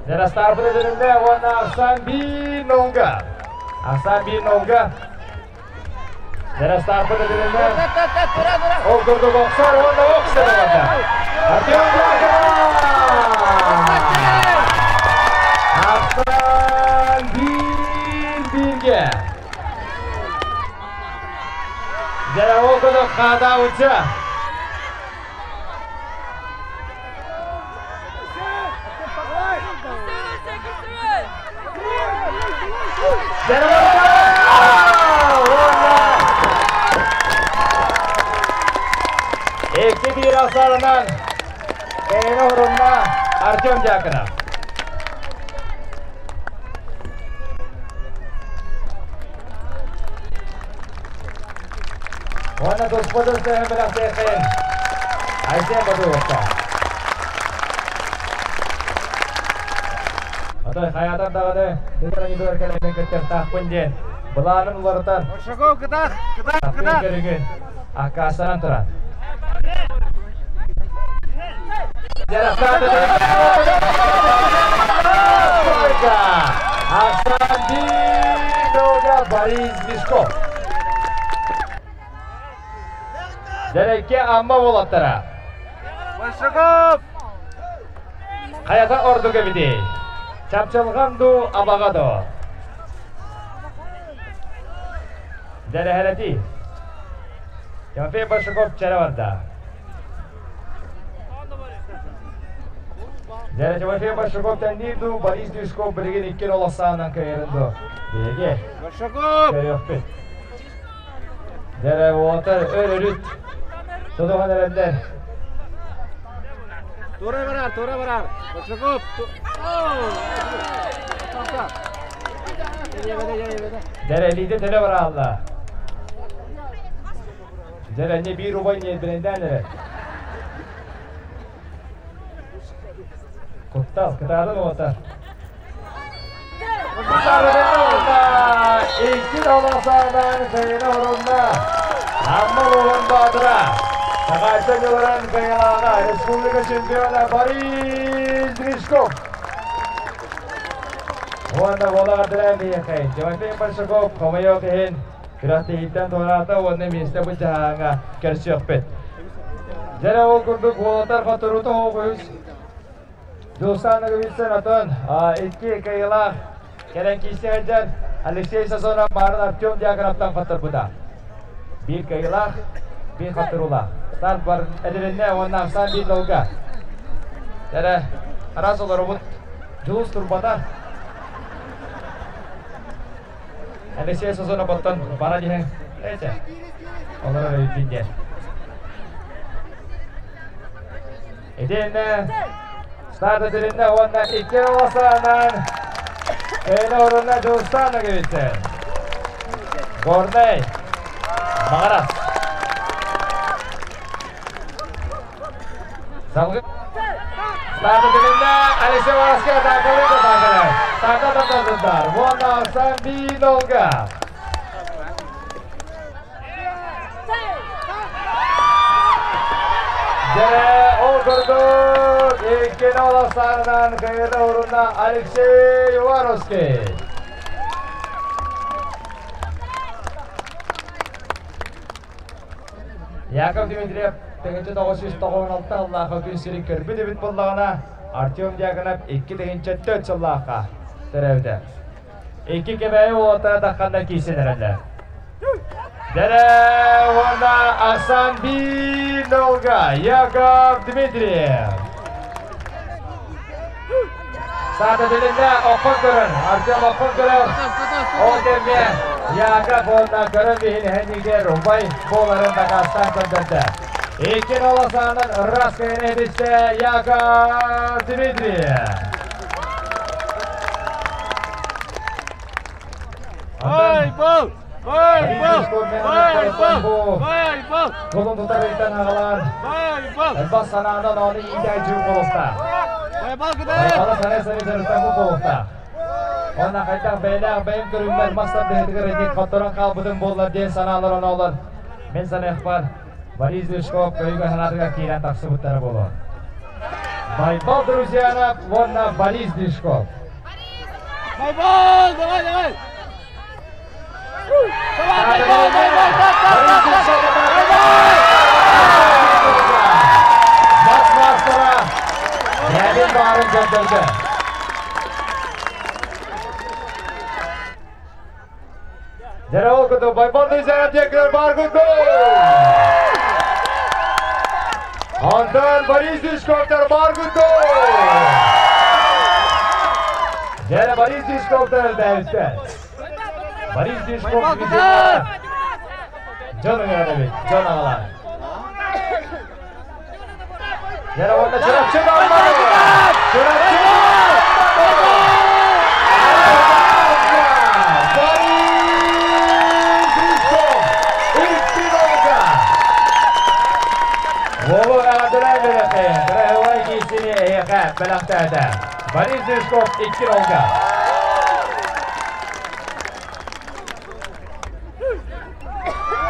Dere startedinde ona Sandy Dolga. Hasan bir Nolga. Dere startedinde okurduk Oksar, onda Oksar olacak. Artyom Yakov. Hasan Bilge. Dere okurduk Kada Uça. İki bir hasarından Kayını hurumda Artyom Yakov. Ona gospodin sehem bilan sehin. Aysen badu vaqta. Atay hayatan dağıdı. Dikran idu erkelemen kettir tahpunjen. Bulanın ularıtan. Şoko kıdak. Tahpun kerigin. Akasanan turan. Hasan Dolga Boris Vishkov. Derekki amma bolatlara. Barshakov. Hayata ordu gebidi. Çapçalgandu abagado. Dere helati. Timofey Barshakov çeravarda. Dere Timofey Barshakov tendirdu, Boris Vishkov birgin ikkin olasağından kayırındu. Dege. Barshakov. Kayıfbet. Dere oğatar ölürüt. Tuduğun elender. Tura varar. Barshakov. Dere lidi tele var Allah. Dere ne bir rubay niyet bilenden dere. Kuttal, kıtarlı mı otar? Kıtarlı İki dolasağdan kayını horunda. Amma Lohan Badra. Sakaçta yılların kayılağı Respublika Şampiyonu Boris Vishkov. Onda bola kadar diye kay. Timofey Barshakov komayo kehin. Kirahti hitan torata onda miste bu jahanga kersyokpet. Jara okurduk bolar katuruta okuyuz. Dostana gibitsen atan. İki kayılağı keren kisi hajar. Alexey Sasona Maran Artyom Yakov'tan katır buda. Bir kayılağı, bir katırula. Start var edilinde ondan Sandy Dolga. Jara aras olur bu. Jules turbata. Alexey Sasona batan para jeng Ece. Olur öyle dinle. Edinle. Starda dilinde onunla iki olasından. Öyle orunla Jostan'la gibisi. Gornay. Mağaras. Salgı. Starda dilinde Alişe Varask'a takılıyor da takılıyor. Takı da takıldılar. Onunla olsan bir nolga. Jere oturduk. İlkin olaslarından kıyıda uğruna Alexey Varoski. Yakov Dimitriev tegince 996 Allah'a gün sirin kirbi debit bollağına Artyom Diagonov 2 tegince 4 Allah'a terevde. 2 kebeği oğuta takkanda kiysinlerinde. Jere ona Aksan Binolga Yakov Dimitriev. Sağda dilinde okun görün. Artyom okun görün. O demeye Yakov ondan görün bihin hendige Rumbay boğların takastan gönderdi. İkin olasağının Raskay'ın edişte Yakov Dimitriev. Vay bol! Vay bol! Vay bol! Vay bol! Kolun tutar iten ağalar. Vay bol! Elbaz sanağından onu iyice cüm kolukta. Vay bol gıda! Bana sana sarıtan bu kolukta. Ona kaytak beyler benim görünmez mastan değdiği redik kattoran kalbıdın bollar diye sanağlar ona olur. Men sana ihbar. Борис Дышков köyge hanadıga kiren taksıbıtları bolu. Байбал, друзья, вон Борис Дышков. Байбал, давай, давай! Maç Gelin bağırın gönderdi. Zerol kutu Baybal dışarı tekrar bağır kutu. Ondan Boris Dışkov'dan bağır kutu. Zere Boris Dışkov'dan devletten. Boris Dışkov bizimle. Canım yarabbim, can ağalar. Zere orada çırapçı var. Çırapçı! Вова Адраевич, Драйвай Гисини, Эха, Белахтада. Борис Дышков, 2 нолга.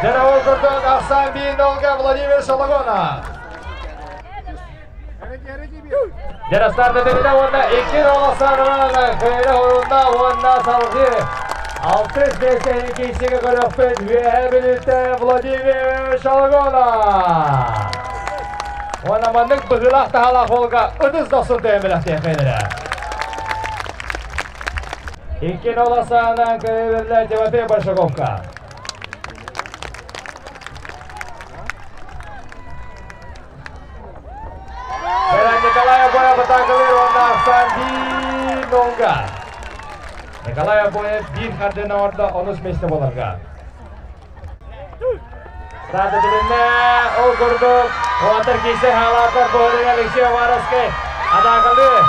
Дерево Курдон, Ахсан 1 нолга, Владимир Шалагона. Derastlarda dedi onda 2 nol sarılan kıyıda horunda onda Salgir. 6 deseni kişiye görüp ve birlikte Vladimir Şalagona. Ona mandık bıgılak tahalak olga ödüz dostun temelak tekmeleri. 2 nol sarılan kıyıda Timofey Barshakovka. Николай Боя батакалыр онда Ахсан 1 нолга. Николай Боя 1 кардена орда 13 месте боларга. Сады dilinde o kurduk. O atır kişi halatlar boğuluyor Alexey Varaskay. Adakalır.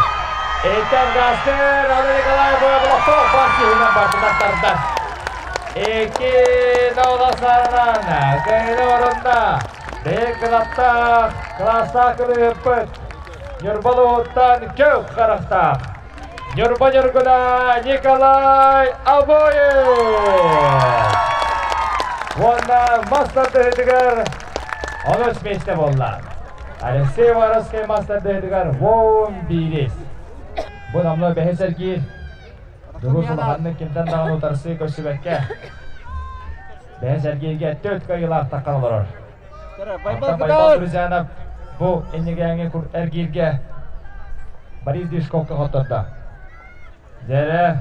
Eğitim gazdır. Onu Nikolay Boya bulakta. Basi hunan bartıdaklardan. 2 nol sarılan. Kıyıda orunda. Değil kılatta. Klasta kılıpıt. Нюрбалуттан көк қарақта. Нюрба Нюргуна Николай Абоев. Онда мастарды едігер 13 месте болды. Алексей Варовский мастарды едігер 11. Бұл амлы бәхесерге Дұғыз ұлғанның кемден дағын ұтарсы көшібәкке. Бәхесергеге 4 көйілақ таққан олар. Байбал Брузянов bu ennegeğine kur ergirge Boris Dışkov'ka katırdı. Zere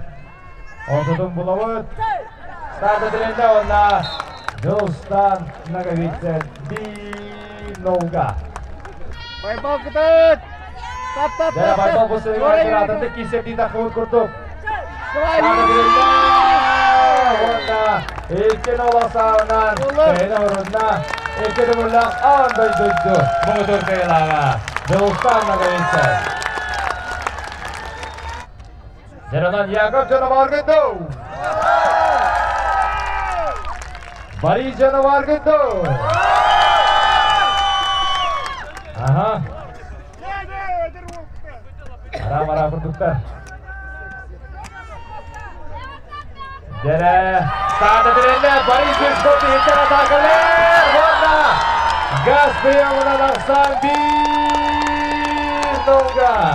ortadan bulamut. Starda dilinde onda Dostan Nagavitsen 1 nolga. Baybal kıtıt! Tap! Zere Baybal bu sene bir adında kiseptiği takımı kurduk. Starda dilinde Onda ilkin olasağından kayın uğrunda iki numurlak ağınday duydu. Muğdur kayılağa. Yolstanla kayınsa. Zeradan Yakov canavar gidiyor. Bari canavar gidiyor. Aha. Ara berduklar. Jere starta direnler. Bari Zizko dihitler atakarlar. Warna. Gaz kıyamına naksan bir nolga.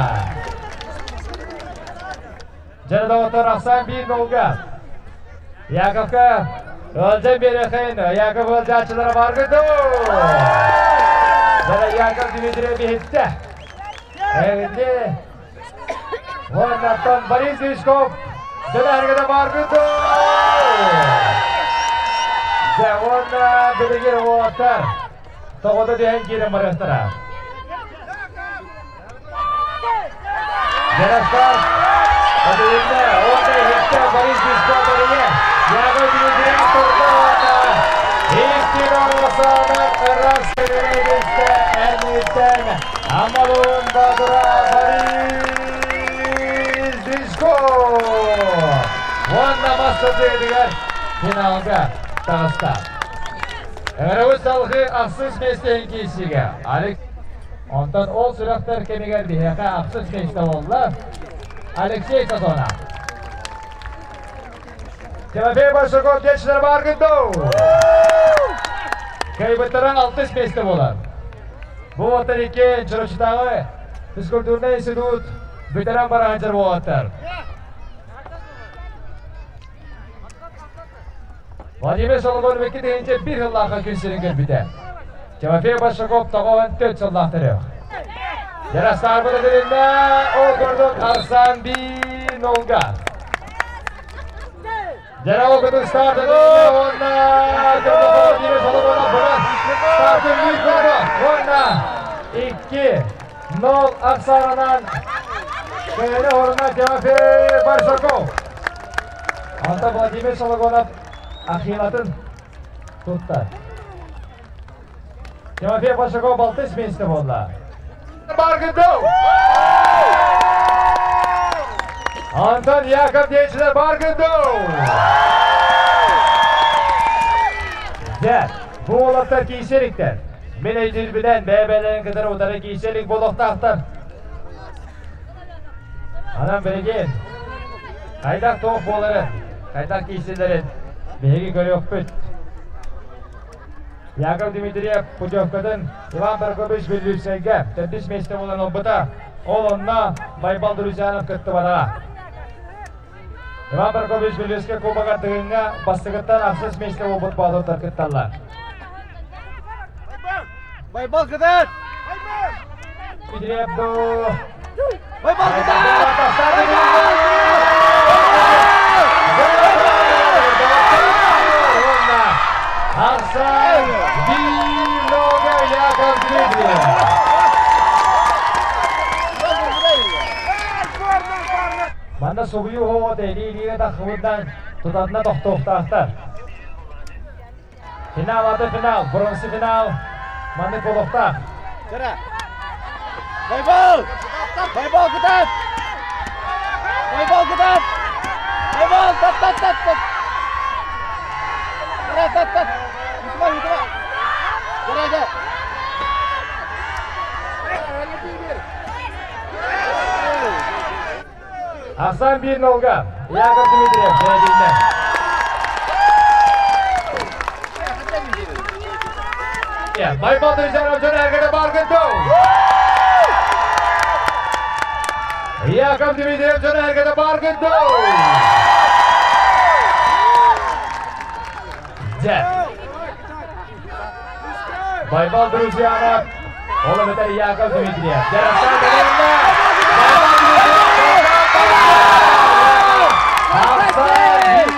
Jere dağıtı naksan bir nolga. Yakov'ka ölce bir ekhin. Yakov ölce açılara var gidiyor. Jere Yakov Dimitri'ye bir hitte. Evet. Warnatan Bari Zizko. Jere hargada var gidiyor. Warna biligir water. Togoda diyen girim marastara. Jere start. Adilinde orada hitte Bari Zizko bariye. Yakov Dimitri'ye torda water. İlkin olmasana rastgele geçti elbitten. Amalun Badura Bari Zizko. Warna masası ediler. Finalga tağısta. Eğer salgı aksız mesleğin kişiye. Alex ondan ol sürekler kemiger diyeke aksız mesleği oldular. Alexey Sazona. Timofey Başakov gençler bargındo. Kaybettiren 60 mesleği olar. Bu vatan iki Çırıçıdağı Fizkulturna İnstitut bitiren barancır bu vatan. Vladimir Sologon vekil deyince bir yıllaka günserin gülbide. Timofey Başakov tağıvan 4 yıllaktırıyor. Yarastar bunu dilinde o gördük Arsan bir nolga. Jara okuduk startı dilinde onda gördük Vladimir Sologon'a bırak. Startı büyük oldu. Onda 2-0 Aksana'dan kayını horuna Timofey Başakov. Anta Vladimir Sologon'a ahilatın tuttu. Timofey Başakov baltış mesle bolla. Bargındo. Anton Yakov gençler bargındo. Güzel. Bu olatlar kiyselikler. Menajder bilen BB'lerin kadar otarı kiyselik bolokta aktar. Anam bilgin. Kaydak toğuk boları. Kaydak kiysilerin. Bihegi göre yok büt. Yakov Dimitriyev Putyovka'dan Ivan Barkovich Billyussen'ge tedris mesle olan obata olonna Baybal Duruzyanov kıttı bana. Ivan Barkovich Billyussen'ge kubaga tığınga bastıgıttan aksız mesle obut bağlıklar kıttallar. Baybal kıtat! Dimitriyev do... Baybal kıtat! Arsan bir noga Yakov Dimitriyev. Manda sobuyu hova deliğine de kıvırdan tutadına tohtar. Final adı final, bronzi final. Manda kolokta. Jara! Baybal! Baybal kıtat! Baybal kıtat! Baybal tat! Tat! Yutma! Jara! Arsan bir nolga Yakov Dimitriyev sevdiğinden. Baybal Duruzyanov Can Ergene bargındo. Yakov Dimitriyev Can Ergene bargındo. Güzel. Baybal Duruzyanov oğlum öteri Yakov Dimitriyev. Yarastan dönüyorlar. Baybal Duruzyanov. Arsan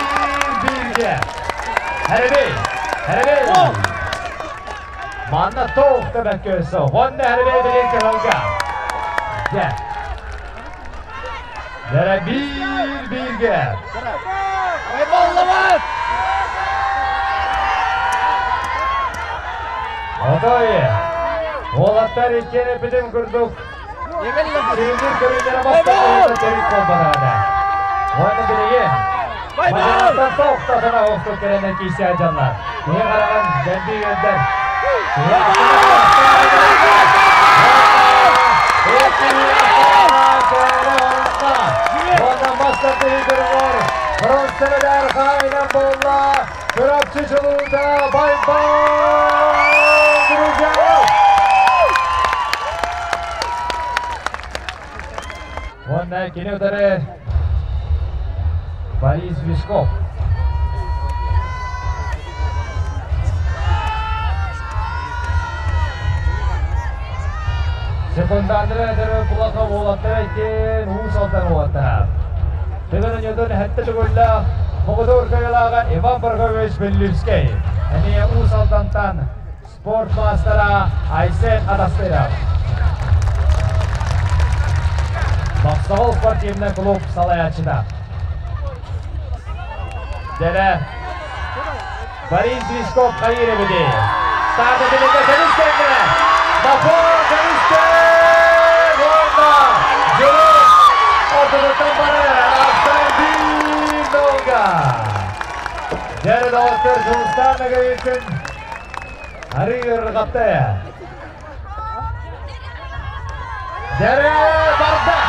bir. Herbey. Manna toğuk demek görse. Honda Herbey bilen kırılga. Gel. Yere bir gel. Baybal Otoy. Oğlatlar ikene bilim kurduk. Silindir köylere başlarında tebrik olmalarına. Oyunu bilegi. Maçınızdan soğukta sana hoşluk gelenler ki ihtiyacınlar. Niye karagan kendi yönden. Ondan başladı yıkırlar. Bronzeler kaynan bolla. Kırapçı çuluğunda bay duracak. Ondan kini udarı. Boris Vyshkov. Sekundandırı ödürü kulaka boğulattır etkin, uğuz altan boğulattır. Tügünün yudun hette tügüllä, Moğudur köyalağa Ivan Barkovich Belivskey. Eniye uğuz altantan sport mastera Aysen Adastera. Maksaval sportivne klub Salayaçı'da. Dere Boris Vyshkov hayır ebedi. Startı birlikte tenis kendine. Bafo teniste Gorda. Juru ortalıktan bana Aslan Dolga. Dere dostlar Julistan Nagayet'in Harigır Gattaya. Dere Barda.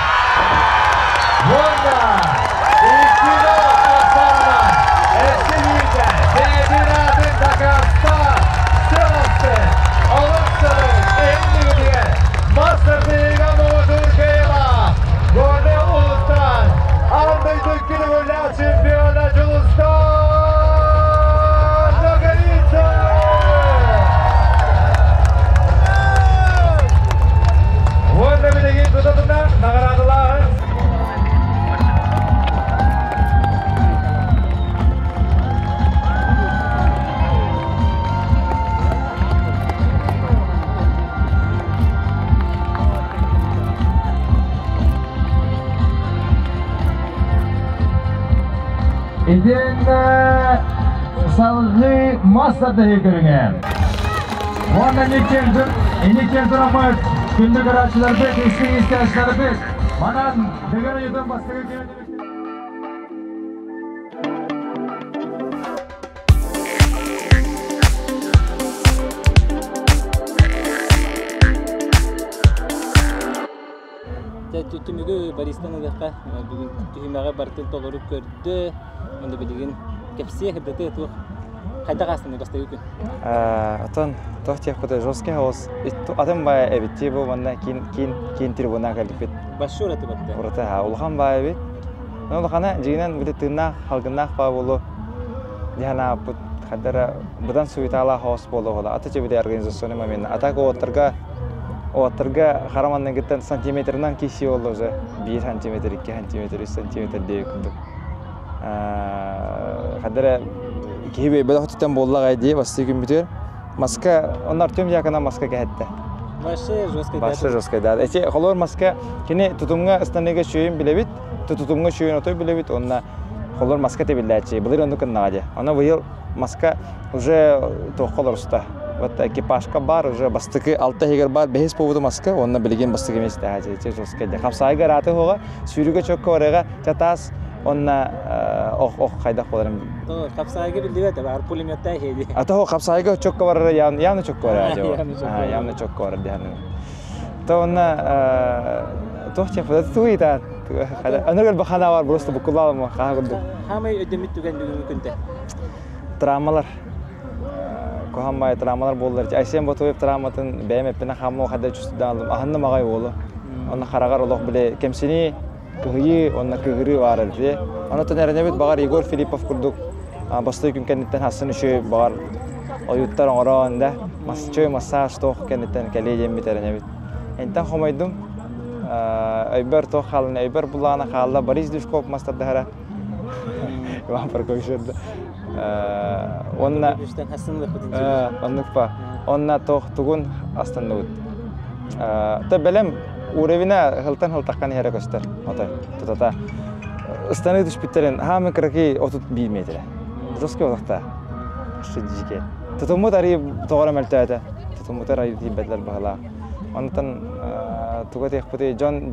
Gorda. İkino Aslan'a. Eski Liga. Federatın Dakar'sta. Sırası. Alıksar'ın en büyüğü. Master'da Moğudur Köyala. Gole Ulus'tan. Anlaydık ki Dünya Şampiyonu Julistan Nagayet'in. Wanda bilegi tutatından nagaradılar. İdin salgı Master'da hekirine. Wanda nikin duramaz. Günlük araçları bir, eski ihtiyaçları bir. Manan, begana yudun bastığı gibi. Tütümügü Boris'tan ıdakka, bugün tühümeğe barıtın toğuru kördü. Onu bilgin kepsiye hıddatı etuğ. Kayda kastını bastığı gün? Atan, tohtiyah kutu жесткий хаос. Atan baya eviti bu bana kin tribuna kalipet. Başı orası baktı. Orası ha, ulhan baya evit. Ne oldu kana? Jinan bir tırnak, halkınnak baya bolu. Dihana put kadar budan suitala haos bolu ola. Atıcı bir organizasyonu mamin. Atak o targa haramandan gitten santimetreden kişi oldu o 1 santimetre, 2 santimetre, 3 santimetre diye kunduk. Kadar kihibe beda hotutan bolla gaydi bastı gün bitiyor. Maska onlar tüm yakına maska geldi. Başı joskay da. Ece kolor maska kini tutumga istanega şuyum bilebit, tutumga şuyun otoy bilebit onna kolor maska te billaçı. Bilir onu kan nadia. Ona bu yıl maska уже то kolor usta. Вот экипажка бар, уже бастыгы 6 хегер бар, 5 поводу маска, онна билген бастыгы эмес да, же жоска да. Капсайга раты хога, сүйрүгө чөккө барага чатас, онна ох кайда боларым. Капсайга билдибет, бар пулеметта хеди. Ата хо капсайга чөккө барара явно чөккө барара жо. Явно чөккө барара дияны. То онна тохча фада туйта. Аныргал бахана бар, просто букулалым кагылды. Хамай өдөмүт түгендүгү күндө. Травмалар Kohamay travmalar bollar. Aysen botoyup travmatın BMP'ne hammo hada çüstüden aldım. Ahanna magay bolu. Ona karagar oloq bile kemsini kıgıyı, ona kıgırı var diye. Ona tanerine bit bagar Igor Filipov kurduk. Bastığı gün kenditten hasını şu bagar oyuttar oranda. Masçoy masaj toq kenditten kaleyem biterine bit. Enten homaydum. Ayber toq halına ayber bulana halda Boris Vyshkov master dahara. Ivan Barkovich. Onna onlukpa onna tohtugun aslında ut. Ta belem urevina hıltan here göster. Ota tutata. Istanı düş bitiren hamı kraki 31 metre. жесткий болақта. Шыджике. Тутумут ари тоғара мәлтәді. Тутумутар ари тибетлер бағалақ. Онтан тугат яхпыты жон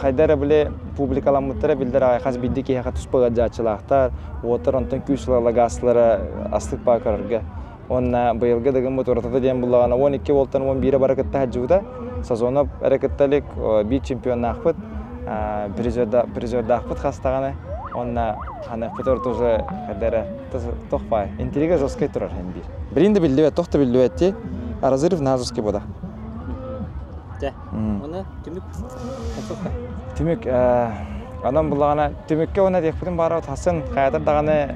хайдара биле публикаламыттара билдер айхаз биддики яха туспага жачылактар отыр онтан күчлалагаслары астык бакарга онна быйылгы дагы моторда дем булагана 12 волттан 11 баракатта жуда сезонап аракатталык бит чемпион нахпыт призерда ахпыт хастаганы онна аны фотор тоже хайдара тохпай интрига жесткий турар hem bir биринде билдебе тохта билдебетти разрыв на жесткий бода. Оны Тимик анан булагана тимикке оны декпитин бара тасын каятар даганы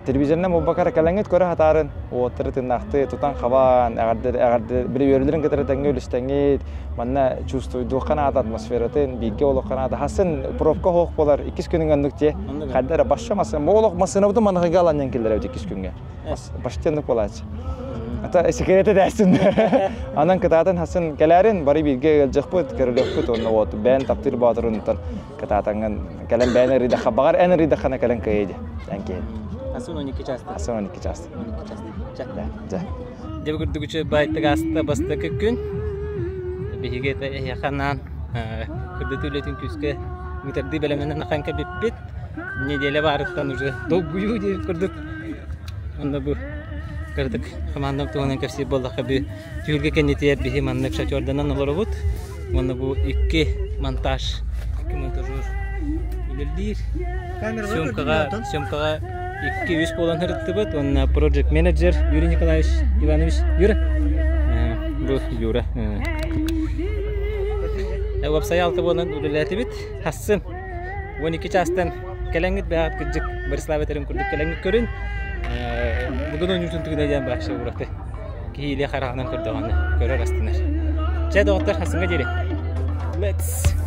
телевизиондан мубакара калаңет көрө хатарын отыр тынакты тутан хабан агарды бир өрүлөрүн кетер теңге үлүстеңи манна чувствую канат атмосфератын бигге олок канат хасын пробка хок болар 2 күнүн өндүкте кадара башчамасы болок масынабды манага галаннан келер 2 күнгө баштандык болачы ата секреты дәсін. Анан кытатын хасын келәрин бары бирге ылжыкпыт, кырылыкпыт онны вот бән таптыр батырынтан кытатанган келен бән рида хабар эн рида хана келен кайды. Анке. Асын 12 част. Асын 12 част. Да. Деп көрдүгүчө байтыгаста бастыкы күн. Бигете яханан кырдытылатын күскө мытерди белеменен ханка биппит. Неделе барыттан уже долгую деп көрдүк. Онда бу кырдык командам туган кепси болдакка бу түйүлгө кенетиер бихи маннык шатёрданан олорбут. Онда бу 2 монтажер үлелдир. Съемкага 200 болон хырыттыбыт. Онна project manager Юрий Николаевич Иванович Юра. Бу Юра. Веб-сайт алты болон үлелетибит. Хасын 12 частан келеңит баат кыжык Бориславетерин курдук келеңит көрүн. Бүгін ойнуутун түгүнөден бакшы уракты. Кийле карагынан көрдөгөнү көрөр астынар. Жада оттар хасынга жери. Let's